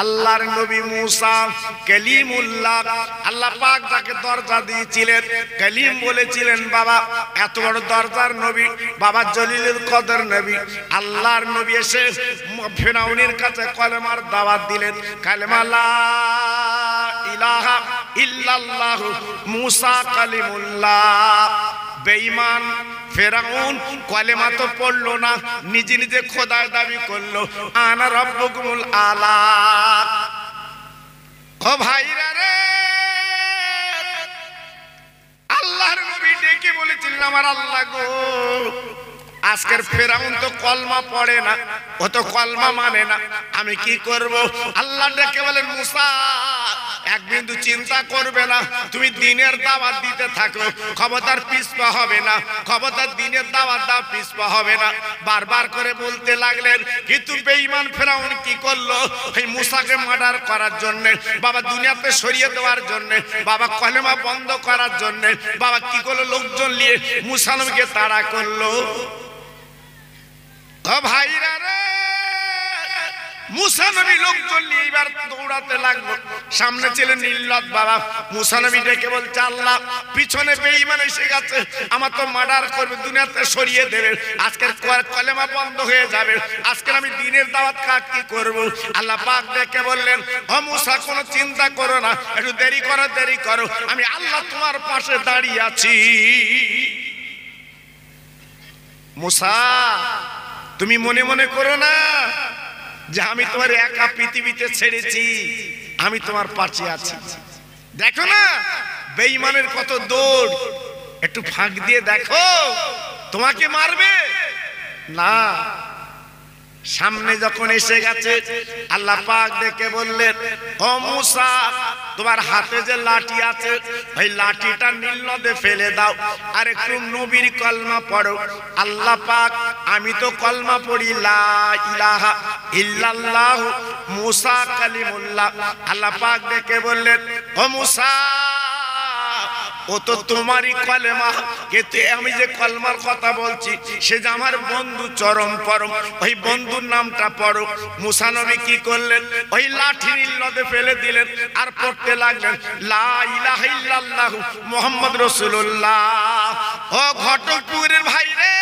আল্লাহর নবী মুসা কালিমুল্লাহ, আল্লাহ পাক যাকে দরজা দিয়েছিলেন কালিম বলেছিলেন, বাবা এত বড় দরজার নবী, বাবা জলিলুল কদর নবী, আল্লাহর নবী এসে ফিরাউনের কাছে কলেমার দাওয়াত দিলেন, কালেমা লা ইলাহা ইল্লাল্লাহ মুসা কালিমুল্লাহ। বেঈমান ফেরাউন কলেমা তো পড়লো না, নিজে নিজে খোদার দাবি করলো, আনা রব্বুকুমুল আলা। ও ভাইরা রে, আল্লাহর নবী ডেকে বলেছিলেন, আমার আল্লাহ গো, আজকের ফেরাউন তো কলমা পড়ে না, ও তো কলমা মানে না, আমি কি করব? আল্লাহ ডেকে বলেন, মুসা এক বিন্দু চিন্তা করবে না, তুমি দিনের দাওয়াত দিতে থাকো, খবরদার পিছপা হবে না, খবরদার দিনের দাওয়াত দাও, পিছপা হবে না। বারবার করে বলতে লাগলেন, কিন্তু বেঈমান ফেরাউন কি করলো? এই মুসাকে মার্ডার করার জন্য, বাবা দুনিয়াতে সরিয়ে দেওয়ার জন্য, বাবা কলেমা বন্ধ করার জন্য, বাবা কি করলো? লোকজন নিয়ে মুসা নবীকে তাড়া করলো। ও ভাইরা রে, মুসা নবী লোকজন নিয়ে এবার দৌড়াতে লাগলো, সামনে ছিলেন নীলনদ বাবা। মুসা নবী ডেকে বলছে, আল্লাহ পিছনে বেঈমান এসে গেছে, আমার তো মার্ডার করবে, দুনিয়াতে সরিয়ে দেবে, আজকের কলেমা বন্ধ হয়ে যাবে, আজকের আমি দিনের দাওয়াত কাজ কি করব? আল্লাহ পাক ডেকে বললেন, ও মুসা কোনো চিন্তা করো না, একটু দেরি করো, দেরি করো, আমি আল্লাহ তোমার পাশে দাঁড়িয়ে আছি। মুসা তুমি মনে মনে করো না যে আমি তোমার একা পৃথিবীতে ছেড়েছি, আমি তোমার পাশে আছি। দেখো না বেঈমানের কত দৌড়, একটু ফাঁক দিয়ে দেখো, তোমাকে মারবে না। সামনে যখন এসে গেছে, আল্লাহ পাক ডেকে বললেন, ও মুসা তোমার হাতে যে লাঠি আছে, ওই লাঠিটা নীল নদে ফেলে দাও, আর একটু নবীর কলমা পড়ো। আল্লাহ পাক, আমি তো কলমা পড়ি লা ইলাহা ইল্লাল্লাহ মুসা কালিমুল্লাহ। আল্লাহ পাক ডেকে বললেন, ও মুসা ও তো তোমারই কলেমা, কিন্তু আমি যে কলমার কথা বলছি সে যে আমার বন্ধু চরম পরম, ওই বন্ধুর নামটা পড়ো। মুসা নবী কি করলেন? ওই লাঠি নীল নদে ফেলে দিলেন আর পড়তে লাগলেন, লা ইলাহা ইল্লাল্লাহ মুহাম্মদ রাসূলুল্লাহ। ও ঘটকপুরের ভাই রে,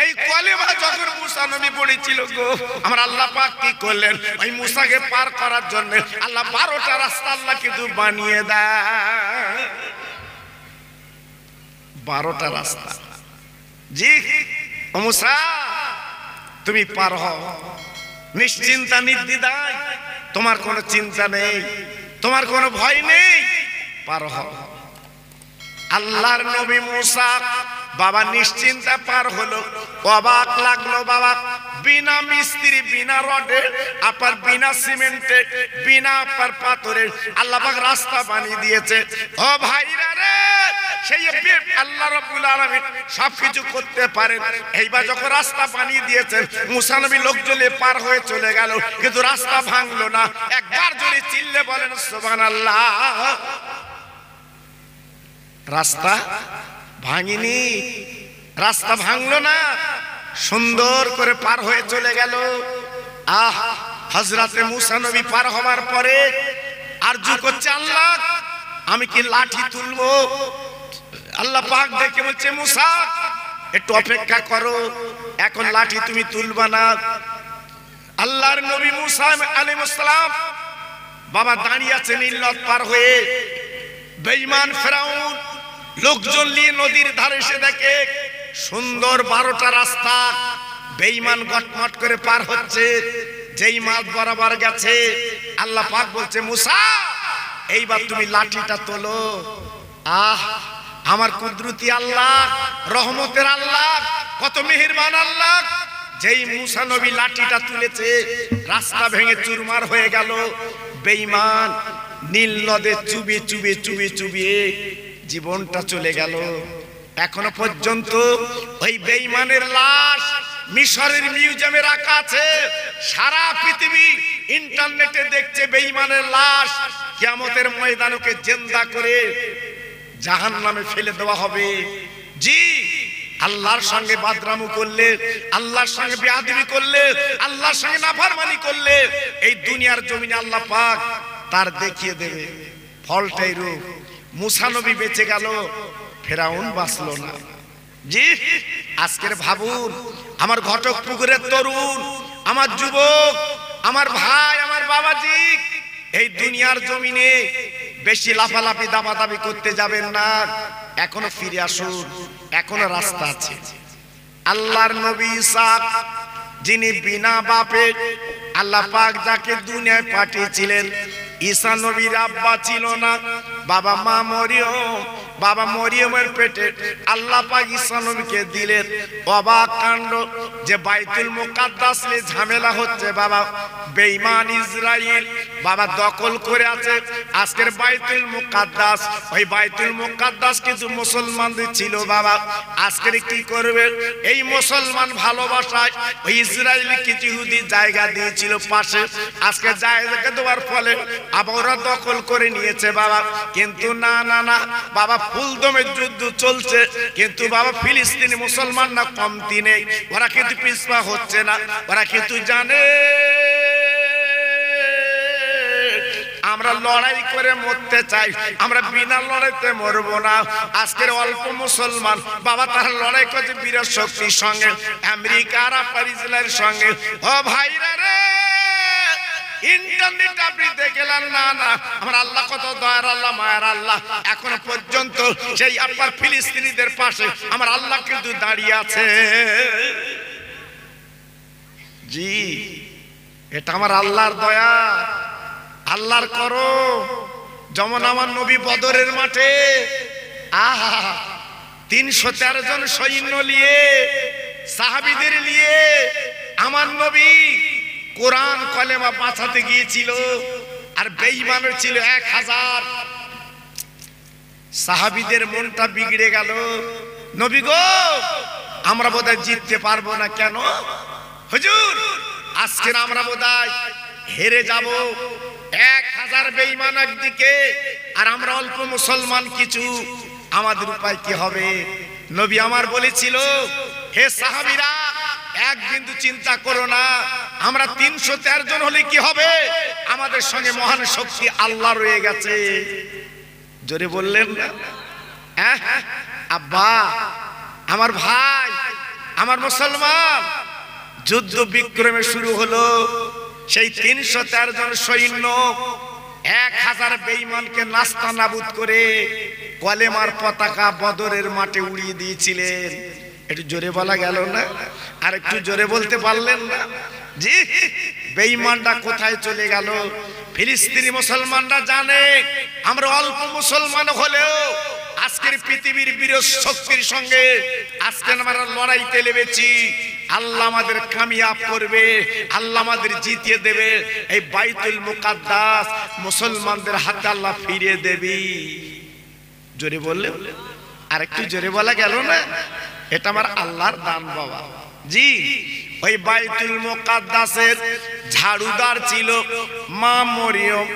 এই কলেমা যখন মুসা নবী পড়েছিল গো, আমার আল্লাহ পাক কি করলেন? ওই মুসাকে পার করার জন্য আল্লাহ 12টা রাস্তা আল্লাহ কিন্তু বানিয়ে দেয়, 12টা রাস্তা। জি ও মুসা তুমি পার হও, নিশ্চিন্তা নির্দ্বিধায়, তোমার কোনো চিন্তা নেই, তোমার কোনো ভয় নেই, পার হও। আল্লাহর নবী মুসা বাবা নিশ্চিন্তা পার হলো। অবাক লাগলো বাবা, বিনা মিস্ত্রি, বিনা রডে, আপনার বিনা সিমেন্টে, বিনা আপনার পাথরে আল্লাহ পাক রাস্তা বানিয়ে দিয়েছে। ও ভাইরা রে, সেই আল্লাহ রাব্বুল আলামিন সবকিছু করতে পারেন। এইবার যখন রাস্তা বানিয়ে দিয়েছেন, মুসা নবী লোকজনে পার হয়ে চলে গেল, কিন্তু রাস্তা ভাঙলো না। একবার জোরে চিল্লে বলেন সুবহানাল্লাহ। রাস্তা ভাঙিনি, রাস্তা ভাঙলো না, সুন্দর করে পার হয়ে চলে গেল। আহ, হযরতে মুসা নবী পার হওয়ার পরে আরজু করছে, আল্লাহ আমি কি লাঠি তুলবো? আল্লাহ পাক দেখে বলছে, মুসা একটু অপেক্ষা করো, এখন লাঠি তুমি তুলবা না। আল্লাহর নবী মুসা আলাইহিস সালাম বাবা দাঁড়িয়ে আছে নীল নদ পার হয়ে। বেঈমান ফেরাউন লোকজন নিয়ে নদীর ধারে এসে দেখে সুন্দর 12টা রাস্তা, বেঈমান গটমট করে পার হচ্ছে। যেই মাছ বরাবর গেছে, আল্লাহ পাক বলছে, মুসা এইবার তুমি লাঠিটা তোলো। আহ, আমার কুদরতি আল্লাহ, রহমতের আল্লাহ, কত মেহেরবান আল্লাহ। যেই মুসা নবী লাঠিটা তুলেছে, রাস্তা ভেঙে চুরমার হয়ে গেল। বেঈমান নীল নদে চুবিয়ে চুবিয়ে চুবিয়ে চুবিয়ে জীবনটা চলে গেল। এখনো পর্যন্ত ওই বেঈমানের লাশ মিশরের মিউজিয়ামে রাখা আছে। সারা পৃথিবী ইন্টারনেটে দেখছে বেঈমানের লাশ। কিয়ামতের ময়দানকে জিন্দা করে জাহান্নামে ফেলে দেওয়া হবে। জি, আল্লাহর সঙ্গে বাদরামু করলে, আল্লাহর সঙ্গে বেয়াদবি করলে, আল্লাহর সঙ্গে নাফরমানি করলে এই দুনিয়ার জমিনে আল্লাহ পাক তার দেখিয়ে দেবে ফলটাই রূপ। মুসা নবী বেঁচে গেল, ফেরাউন বাঁচলো না। জি, আজকের ভাবুন, আমার ঘটকপুকুরের তরুণ, আমার যুবক, আমার ভাই, আমার বাবাজি, এই দুনিয়ার জমিনে বেশি লাফালাফি দাবাদাবি করতে যাবেন না। এখনো ফিরে আসুন, এখনো রাস্তা আছে। আল্লাহর নবী ঈসা, যিনি বিনা বাপে আল্লাহ পাক যাকে দুনিয়ায় পাঠিয়েছিলেন, ঈসা নবীর আব্বা ছিল না, বাবা মা মরিয়ম। বাবা মরিয়মের পেটে আল্লাহ পাক ঈসা নবীকে দিলেন। অবাক কাণ্ড যে বাইতুল মুকাদ্দাস নিয়ে ঝামেলা হচ্ছে, বাবা বেঈমান ইসরাইল বাবা দখল করে আছে আজকের বাইতুল মুকাদ্দাস। ওই বাইতুল মুকাদ্দাস কিছু মুসলমানদের ছিল বাবা, আজকের কি করবে? এই মুসলমান ভালোবাসায় ওই ইসরায়েল কিছু ইহুদি জায়গা দিয়েছিল পাশে, আজকে জায়গা দেওয়ার ফলে আবার ওরা দখল করে নিয়েছে বাবা। কিন্তু না না না বাবা, ফুলদমের যুদ্ধ চলছে, কিন্তু বাবা ফিলিস্তিনি মুসলমান না কমতি নেই, ওরা কিন্তু পিছপা হচ্ছে না। ওরা কিন্তু জানে আমরা লড়াই করে মরতে চাই, আমরা বিনা লড়াইতে মরবো না। আজকের অল্প মুসলমান বাবা তারা লড়াই করছে বীর শক্তির সঙ্গে, আমেরিকা আরব ইসরায়েলের সঙ্গে। ও ভাইরা রে, ইন্টারনেট আপনি দেখলেন না না, আমার আল্লাহ কত দয়ার আল্লাহ, মায়ের আল্লাহ। এখনো পর্যন্ত সেই আপনার ফিলিস্তিনিদের পাশে আমার আল্লাহ কিন্তু দাঁড়িয়ে আছে। জি, এটা আমার আল্লাহর দয়া, আল্লাহর করো। যেমন আমার নবী বদরের মাঠে 313 জন সৈন্য নিয়ে, সাহাবীদের নিয়ে আমার নবী কোরআন কলেমা বাঁচাতে গিয়েছিল, আর বেঈমানের ছিল 1000। সাহাবীদের মনটা বিগড়ে গেল, নবী গো আমরা বোধহয় জিততে পারবো না। কেন হুজুর? আজকে আমরা বোধহয় হেরে যাব। 1000 বেঈমান একদিকে আর আমরা অল্প মুসলমান কিছু, আমাদের উপায় কি হবে? নবী আমার বলেছিল, হে সাহাবীরা এক বিন্দু চিন্তা করো না, আমরা 313 জন হলে কি হবে? আমাদের সঙ্গে মহান শক্তি আল্লাহ রয়ে গেছে। জোরে বললেন না? আব্বা, আমার ভাই, আমার মুসলমান, যুদ্ধ বিক্রমে শুরু হলো। সেই 313 জন সৈন্য 1000 বেঈমানকে নাস্তা নাবুদ করে কলেমার পতাকা বদরের মাঠে উড়িয়ে দিয়েছিলেন। একটু জোরে বলা গেল না? আর একটু জোরে বলতে পারলেন না? জি, বেঈমানরা কোথায় চলে গেল? ফিলিস্তিনি মুসলমানরা জানে আমরা অল্প মুসলমান হলেও আজকের পৃথিবীর বীর শক্তির সঙ্গে আজকে আমরা লড়াইতে নেমেছি। আল্লাহ আমাদের কামিয়াব করবে, আল্লাহ আমাদের জিতিয়ে দেবে। এই বাইতুল মুকাদ্দাস মুসলমানদের হাতে আল্লাহ ফিরিয়ে দেবে। জোরে বললে? আর একটু জোরে বলা গেল না? এটা আমার আল্লাহর দান বাবা। জি, ওই বাইতুল মুকাদ্দাসের ঝাড়ুদার ছিল মা মরিয়ম।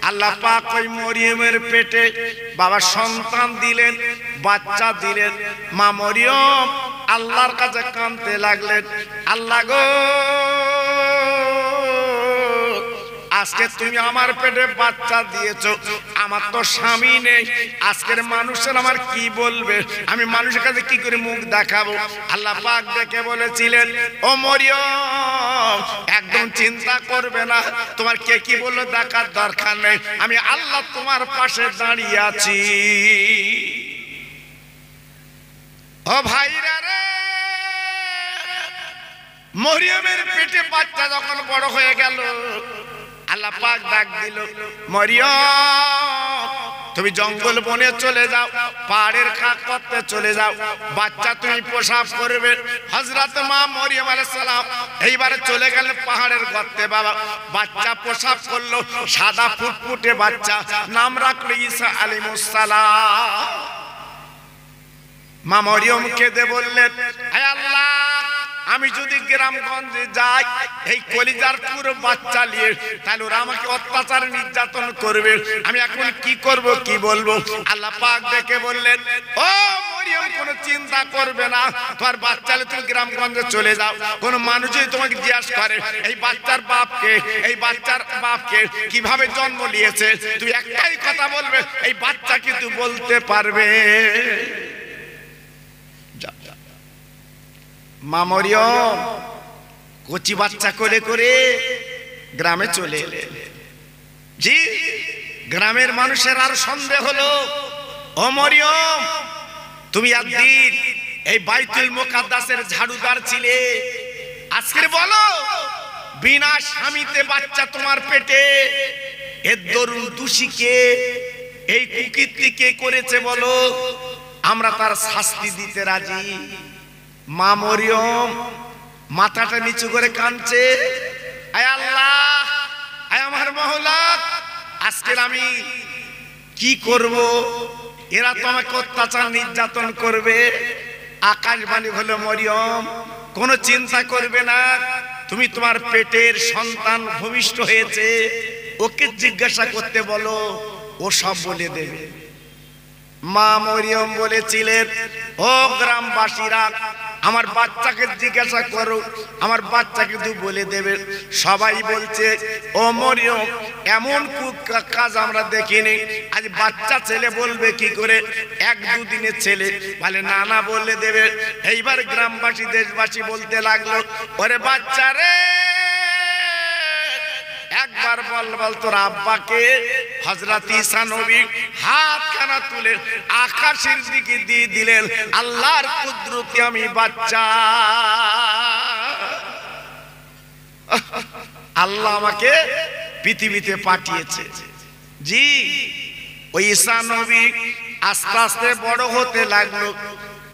আল্লাহ পাক ওই মরিয়মের পেটে বাবা সন্তান দিলেন, বাচ্চা দিলেন। মা মরিয়ম আল্লাহর কাছে কাঁদতে লাগলেন, আল্লাহ গো আজকে তুমি আমার পেটে বাচ্চা দিয়েছো, আমার তো স্বামী নেই, আজকের মানুষের আমার কি বলবে? আমি মানুষের কাছে কি করে মুখ দেখাবো? আল্লাহ পাক দেখে বলেছিলেন, ও মরিয়ম একদম চিন্তা করবে না, তোমার কে কি বললো দেখার দরকার নেই, আমি আল্লাহ তোমার পাশে দাঁড়িয়ে আছি। ও ভাইরা রে, মরিয়মের পেটে বাচ্চা যখন বড় হয়ে গেল, আল্লাহ পাক ডাক দিল, মরিয়ম তুমি জঙ্গল বনে চলে যাও, পাহাড়ের খাক করতে চলে যাও, বাচ্চা তুমি প্রসব করবে। হযরত মা মরিয়ম আলাইহিস সালাম এইবারে চলে গেলেন পাহাড়ের গর্তে। বাবা বাচ্চা প্রসব করলো, সাদা ফুটফুটে বাচ্চা, নাম রাখলো ঈসা আলাইহিস সালাম। মা মরিয়ম কেঁদে বললেন, হে আল্লাহ আমি যদি গ্রামগঞ্জে যাই এই কলিজার পুরো বাচ্চা নিয়ে, তাহলে ওরা আমাকে অত্যাচার নির্যাতন করবে, আমি এখন কি করব কি বলবো? আল্লাহ পাক দেখে বললেন, ও মরিয়ম কোনো চিন্তা করবে না, তোমার বাচ্চালে তুমি গ্রামগঞ্জে চলে যাও, কোনো মানুষ যদি তোমাকে জিজ্ঞাসা করে এই বাচ্চার বাপকে, এই বাচ্চার বাপকে কিভাবে জন্ম নিয়েছে, তুই একটাই কথা বলবে, এই বাচ্চা কিন্তু বলতে পারবে। মা মরিয়ম কচি বাচ্চা করে করে গ্রামে চলে এলেন। জি, গ্রামের মানুষের আর সন্দেহ হলো, ও মরিয়ম তুমি একদিন এই বাইতুল মুকাদ্দাসের ঝাড়ুদার ছিলে, আজকে বলো বিনা স্বামীতে বাচ্চা তোমার পেটে, এর দরুন দোষীকে, এই কুকীর্তি কে করেছে বলো, আমরা তার শাস্তি দিতে রাজি। মা মরিয়ম মাথাটা নিচু করে কাঁদছে, আয় আল্লাহ, আয় আমার মওলা, আজকে আমি কি করব, এরা তো আমাকে অত্যাচার নির্যাতন করবে। আকাশবাণী হলো, মরিয়ম কোনো চিন্তা করবে না, তুমি তোমার পেটের সন্তান ভূমিষ্ঠ হয়েছে, ওকে জিজ্ঞাসা করতে বলো, ও সব বলে দেবে। মা মরিয়ম বলেছিলেন, ও গ্রামবাসীরা আমার বাচ্চাকে জিজ্ঞাসা করো, আমার বাচ্চাকে তুই বলে দেবে। সবাই বলছে, ও মরিয়ম এমন কাজ আমরা দেখিনি, আজ বাচ্চা ছেলে বলবে কি করে, এক দুদিনের ছেলে, বলে না না বলে দেবে। এইবার গ্রামবাসী দেশবাসী বলতে লাগলো, ওরে বাচ্চা রে একবার বল বল তোর আব্বাকে। হযরত ঈসা নবী হাতখানা তুলে আকাশের দিকে দিয়ে দিলেন, আল্লাহর কুদরতে আমি বাচ্চা, আল্লাহ আমাকে পৃথিবীতে পাঠিয়েছে। জি, ওই ঈসা নবী আস্তে আস্তে বড় হতে লাগলো।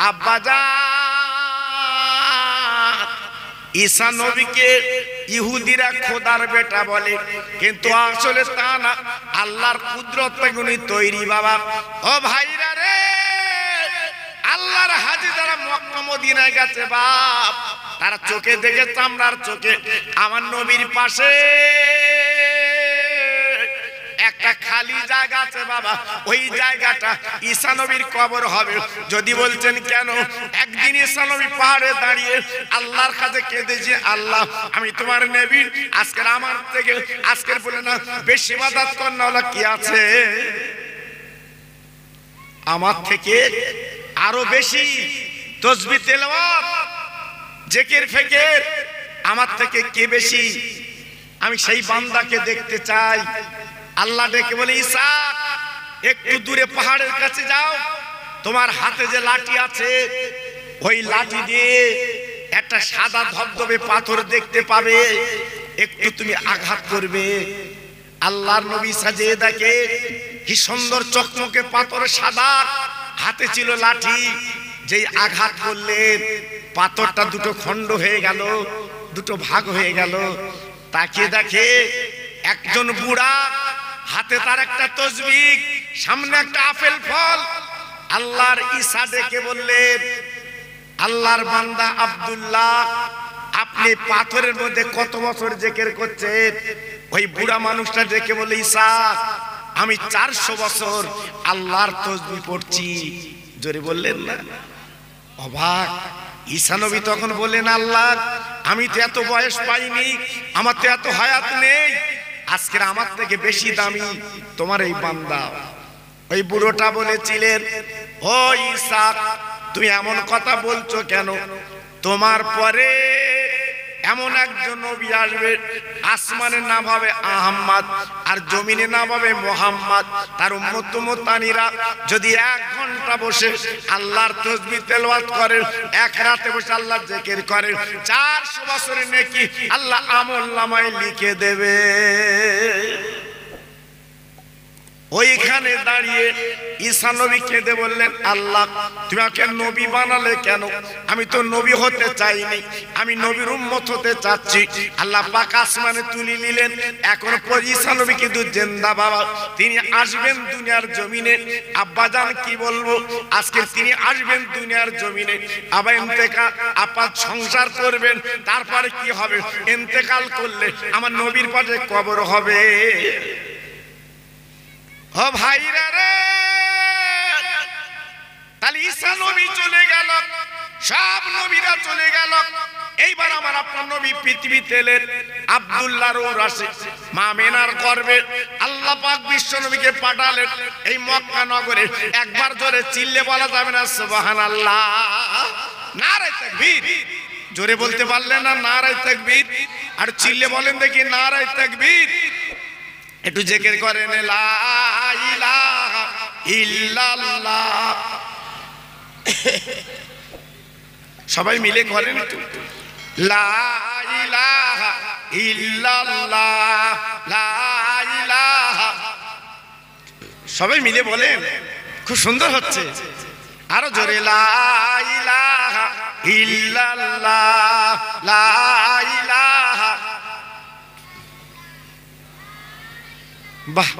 আব্বাজান ঈসা নবীকে ইহুদিরা খোদার বেটা বলে, কিন্তু আসলে তা না, আল্লাহর কুদরতে উনি তৈরি। বাবা ও ভাইরা রে, আল্লাহর হাজি যারা মক্কা মদিনায় গেছে বাপ, তারা চোখে দেখে চামড়ার চোখে আমার নবীর পাশে একটা খালি জায়গা আছে বাবা, ওই জায়গাটা ঈসা নবীর কবর হবে। যদি বলছেন কেন, একদিন ঈসা নবী পাহাড়ে দাঁড়িয়ে আল্লাহর কাছে কেঁদেছে, আল্লাহ আমি তোমার নবী, আজকের আমার থেকে, আজকের বলে না বেশি ইবাদত করনেওয়ালা কি আছে, আমার থেকে আরো বেশি তাসবিহ তেলাওয়াত জিকির ফিকির আমার থেকে কে বেশি, আমি সেই বান্দাকে দেখতে চাই। আল্লাহ ডেকে বলে, ঈসা একটু দূরে পাহাড়ের কাছে যাও, তোমার হাতে যে লাঠি আছে ওই লাঠি দিয়ে একটা সাদা ধবধবে পাথর দেখতে পাবে, একটু তুমি আঘাত করবে। আল্লাহর নবী ঈসা যে দেখে কি সুন্দর চকমকে পাথর সাদা, হাতে ছিল লাঠি, যেই আঘাত করলেন পাথরটা দুটো খণ্ড হয়ে গেল, দুটো ভাগ হয়ে গেল। তাকে দেখে একজন বুড়া, হাতে তার একটা তাসবিহ, সামনে একটা আপেল ফল। আল্লাহর ঈসা ডেকে বললেন, আল্লাহর বান্দা আব্দুল্লাহ, আপনি পাথরের মধ্যে কত বছর জিকির করছেন? ওই বুড়া মানুষটা ডেকে বলে, ঈসা আমি 400 বছর আল্লাহর তাসবিহ পড়ছি। জোরে বললেন না? অবাক ঈসা নবী তখন বললেন, আল্লাহ আমি তো এত বয়স পাইনি, আমার তো এত হায়াত নেই, আজকের আমার থেকে বেশি দামি তোমার এই বান্দা। ওই বুড়োটা বলেছিলেন, ও ঈসা তুমি এমন কথা বলছো কেন? তোমার পরে এমন একজন নবী আসবে, আসমানের নাম হবে আহমদ আর জমিনের নাম হবে মোহাম্মদ। তার উম্মত উম্মতানিরা যদি 1 ঘন্টা বসে আল্লাহর তাসবিহ তেলাওয়াত করে, এক রাতে বসে আল্লাহর জিকির করে, 400 বছরের নেকি আল্লাহ আমলনামায় লিখে দেবে। ওইখানে দাঁড়িয়ে ঈসা নবী কেঁদে বললেন, আল্লাহ তুমি আমাকে নবী বানালে কেন? আমি তো নবী হতে চাইনি, আমি নবীর উম্মত হতে চাচ্ছি। আল্লাহ পাক আসমানে তুলে নিলেন। এখন পর ঈসা নবী কিন্তু জিন্দা বাবা, তিনি আসবেন দুনিয়ার জমিনে। আব্বাজান কি বলবো, আজকে তিনি আসবেন দুনিয়ার জমিনে, আবার ইন্তেকাল, আপা সংসার করবেন, তারপরে কি হবে? ইন্তেকাল করলে আমার নবীর পাশে কবর হবে। ও ভাইরা রে, তাহলে ঈসা নবী চলে গেল, সব নবীরা চলে গেল, এইবার আমার আপনার নবী পৃথিবীতে এলেন। আব্দুল্লাহর ওরাসে মা মেনার গর্ভে আল্লাহ পাক বিশ্ব নবীকে পাঠালেন এই মক্কা নগরে। একবার জোরে চিল্লে বলা যাবে না সুবহানাল্লাহ? নারে তাকবীর, জোরে বলতে পারলেন না নারে তাকবীর? আর চিল্লে বলেন দেখি নারে তাকবীর। একটু জিকির করেন লা ইলাহা ইল্লাল্লাহ। সবাই মিলে করেন একটু লা ইলাহা ইল্লাল্লাহ, লা ইলাহা। সবাই মিলে বলেন, খুব সুন্দর হচ্ছে। আরো জোরে লা ইলাহা ইল্লাল্লাহ, লা ইলাহা। বাহ,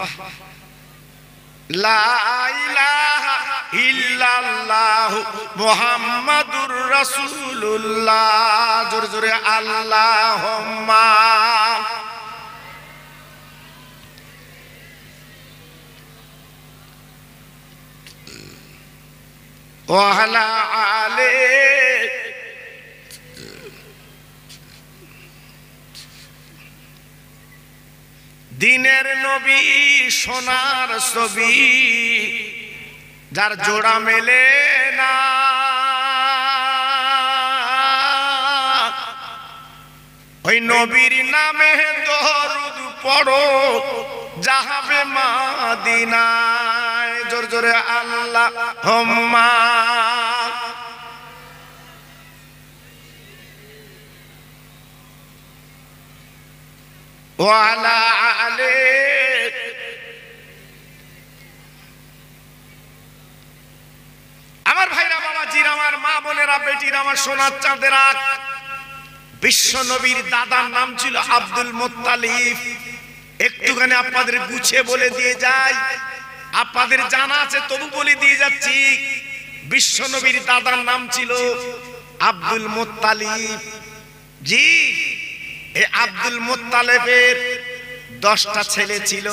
লা ইলাহা ইল্লাল্লাহু মুহাম্মাদুর রাসূলুল্লাহ। জোরে জোরে আল্লাহুম্মা। ওয়া আলা আলি। দিনের নবী সোনার ছবি, যার জোড়া মেলে না, ওই নবীর নামে দরুদ পড়ো যাবে মদিনায়। জোরে জোরে আল্লাহুম্মা। ওয়া আলা আলি। আমার ভাইরা, বাবাজিরা, আমার মা বোনেরা, বেটিরা, আমার সোনার চাঁদেরা, বিশ্ব নবীর দাদার নাম ছিল আব্দুল মুত্তালিব। একটুখানি আপনাদের গুছিয়ে বলে দিয়ে যাই, আপনাদের জানা আছে তবু বলে দিয়ে যাচ্ছি। বিশ্ব নবীর দাদার নাম ছিল আব্দুল মুত্তালিব। জি, এই আব্দুল মুত্তালিবের 10টা ছেলে ছিল।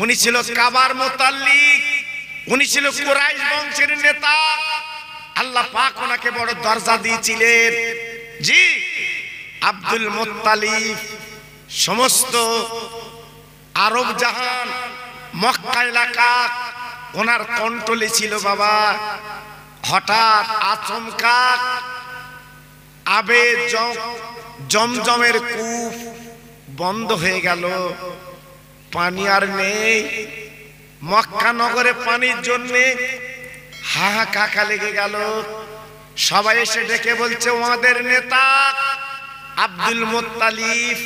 উনি ছিল কাবার মুতাল্লিক, উনি ছিল কুরাইশ বংশের নেতা। আল্লাহ পাক ওনাকে বড় দরজা দিয়েছিলেন। জি, আব্দুল মুত্তালিব সমস্ত আরব জাহান, মক্কা এলাকা ওনার কন্ট্রোলে ছিল বাবা। হঠাৎ আচমকা আবে জমজমের কূপ বন্ধ হয়ে গেল, পানি আর নেই। মক্কা নগরে পানির জন্য হাহাকার লেগে গেল। সবাই এসে ডেকে বলছে, আমাদের নেতা আব্দুল মুত্তালিব,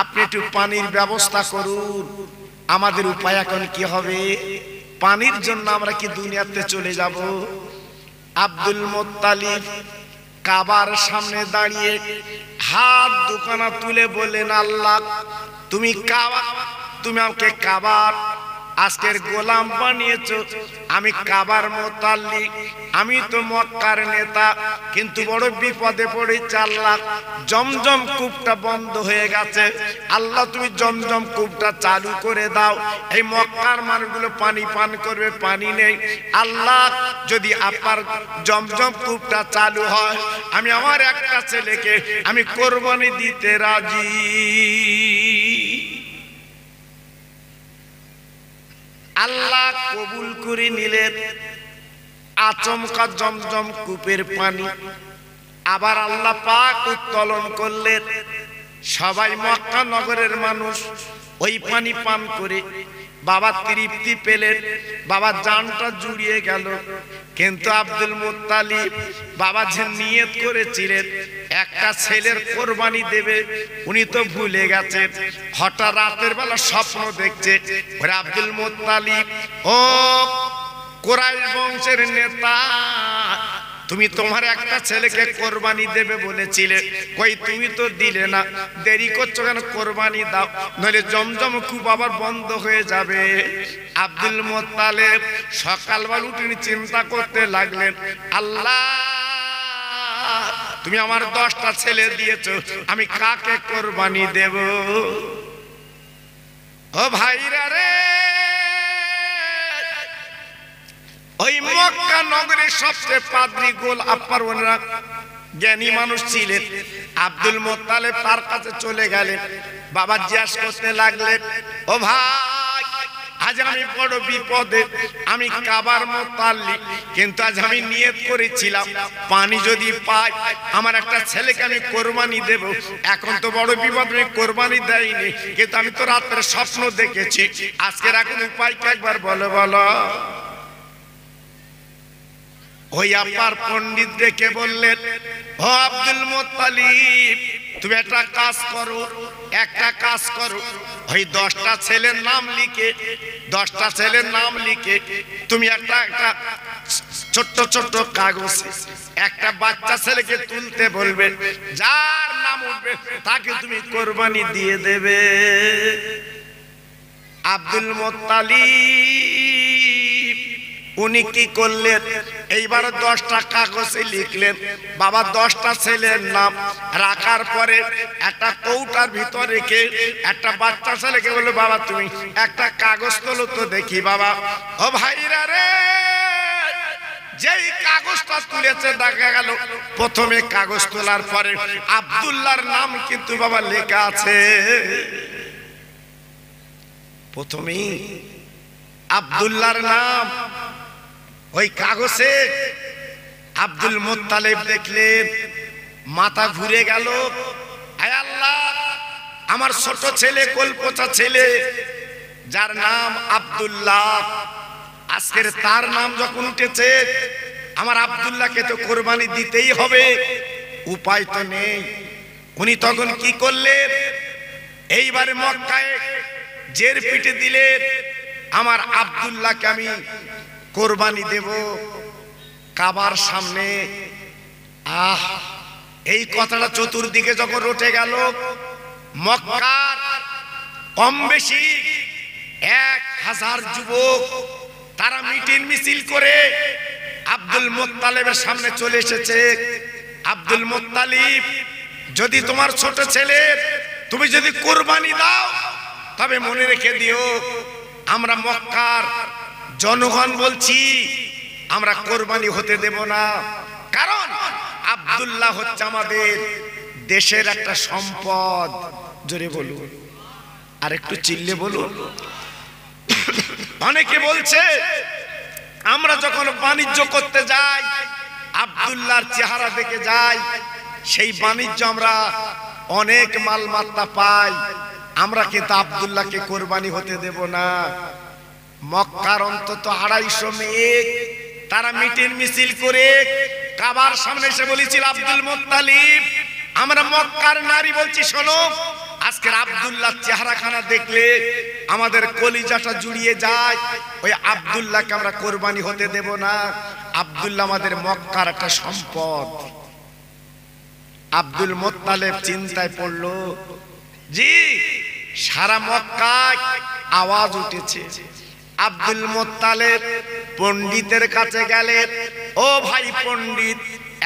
আপনি একটু পানির ব্যবস্থা করুন। আমাদের উপায় এখন কি হবে? পানির জন্য আমরা কি দুনিয়াতে চলে যাব? আব্দুল মুত্তালিব কাবার সামনে দাঁড়িয়ে হাত দুখানা তুলে বললেন, আল্লাহ তুমি আমাকে কাবার আজকের গোলাম বানিয়েছো। আমি কাবার মুতাল্লিক, আমি তো মক্কার নেতা, কিন্তু বড় বিপদে পড়েছি আল্লাহ। জমজম কূপটা বন্ধ হয়ে গেছে, আল্লাহ তুমি জমজম কূপটা চালু করে দাও। এই মক্কার মানুষগুলো পানি পান করবে, পানি নেই। আল্লাহ যদি আপনার জমজম কূপটা চালু হয়, আমি আমার একটা ছেলেকে আমি কোরবানি দিতে রাজি। আল্লাহ কবুল করে নিলেন। আচমকা জমজম কূপের পানি আবার আল্লাহ পাক উত্তোলন করলেন। সবাই মক্কা নগরের মানুষ ওই পানি পান করে বাবা তৃপ্তি পেলেন, বাবা জানটা জুড়িয়ে গেল। কিন্তু আব্দুল মুত্তালিব বাবা যে নিয়ত করেছিলেন একটা ছেলের কোরবানি দেবে, উনি তো ভুলে গেছেন। হঠাৎ রাতের বেলা স্বপ্ন দেখছে, ওরে আব্দুল মুত্তালিব, ও কুরাইশ বংশের নেতা, তুমি তোমার একটা ছেলেকে কোরবানি দেবে বলেছিলে, কই তুমি তো দিলে না, দেরি করছো কেন? কোরবানি দাও, নইলে জমজম কূপ আবার বন্ধ হয়ে যাবে। আব্দুল মুত্তালিব সকালবেলা উঠে চিন্তা করতে লাগলেন, আল্লাহ তুমি আমার 10টা ছেলে দিয়েছো, আমি কাকে কোরবানি দেব? ও ভাইরা রে, ও ওই মক্কা নগরের সবচেয়ে পাদ্রী গোল আপ্পার ওনারা জ্ঞানী মানুষ ছিলেন। আব্দুল মুত্তালিব তার কাছে চলে গেলেন। বাবা জিজ্ঞাসা করতে লাগলেন, ও ভাই, আজ আমি বড় বিপদে, আমি কাবার মুতাল্লিক, কিন্তু আজ আমি নিয়ত করেছিলাম পানি যদি পাই আমার একটা ছেলেকে আমি কোরবানি দেব। এখন তো বড় বিপদ, আমি কোরবানি দেইনি, কিন্তু আমি তো রাত্রে স্বপ্ন দেখেছি। আজকের এখন উপায় কি একবার বলো বলো। ওই আপার পণ্ডিত ডেকে বললেন, ও আব্দুল মুত্তালিব, তুমি একটা কাজ করো, ওই 10টা ছেলের নাম লিখে তুমি একটা ছোট্ট ছোট্ট কাগজ একটা বাচ্চা ছেলেকে তুলতে বলবে, যার নাম উঠবে তাকে তুমি কোরবানি দিয়ে দেবে। আব্দুল মুত্তালিব উনি কি করলেন, এইবার 10টা কাগজে লিখলেন। বাবা 10টা ছেলের নাম রাখার পরে একটা কৌটার ভিতর রেখে একটা বাচ্চা ছেলেকে বললো, বাবা তুমি একটা কাগজ তোলো তো দেখি। বাবা, ও ভাইরা রে, যেই কাগজটা তুলেছে দেখা গেল প্রথমে কাগজ তোলার পরে আব্দুল্লাহর নাম কিন্তু বাবা লেখা আছে। প্রথমেই আব্দুল্লাহর নাম ওই কাগজে। আব্দুল মুত্তালিব দেখলেন, মাথা ঘুরে গেল। আয় আল্লাহ, আমার ছোট ছেলে, কলপচা ছেলে, যার নাম আব্দুল্লাহ, আজকের তার নাম যখন উঠেছে, আমার আব্দুল্লাহকে তো কোরবানি দিতেই হবে, উপায় তো নেই। উনি তখন কি করলেন, এইবারে মক্কায় জের পিটে দিলেন, আমার আব্দুল্লাহকে আমি কোরবানি দেব কাবার সামনে। এই কথাটা চতুর্দিকে যখন রটে গেল, মক্কার কম বেশি 1000 যুবক তারা মিটিং মিছিল করে আব্দুল মুত্তালিবের সামনে চলে এসেছে। আব্দুল মুত্তালিব, যদি তোমার ছোট ছেলে তুমি যদি কোরবানি দাও, তবে মনে রেখে দিও, আমরা মক্কার জনগণ বলছি আমরা কোরবানি হতে দেব না, কারণ আব্দুল্লাহ হচ্ছে আমাদের দেশের একটা সম্পদ। জোরে বলুন, আর একটু চিল্লে বলুন। অনেকে বলছে আমরা যখন বাণিজ্য করতে যাই, আব্দুল্লাহর চেহারা দেখে যাই, সেই বাণিজ্য আমরা অনেক মালমাত্তা পাই, আমরা কিন্তু আব্দুল্লাহকে কোরবানি হতে দেব না। মক্কার অন্তত 250 মেয়ে তারা মিটিং মিছিল করে কাবার সামনে এসে বলেছিল, আব্দুল মুত্তালিব, আমরা মক্কার নারী বলছি, শোনো, আজকের আব্দুল্লাহ চেহারাখানা দেখলে আমাদের কলিজাটা জুড়িয়ে যায়, ওই আব্দুল্লাহকে আমরা কোরবানি হতে দেব না। আব্দুল্লাহ আমাদের মক্কার একটা সম্পদ। আব্দুল মুত্তালিব চিন্তায় পড়লো, জি, সারা মক্কায় আওয়াজ উঠেছে। আব্দুল মুত্তালিব পণ্ডিতের কাছে গেলেন, ও ভাই পণ্ডিত,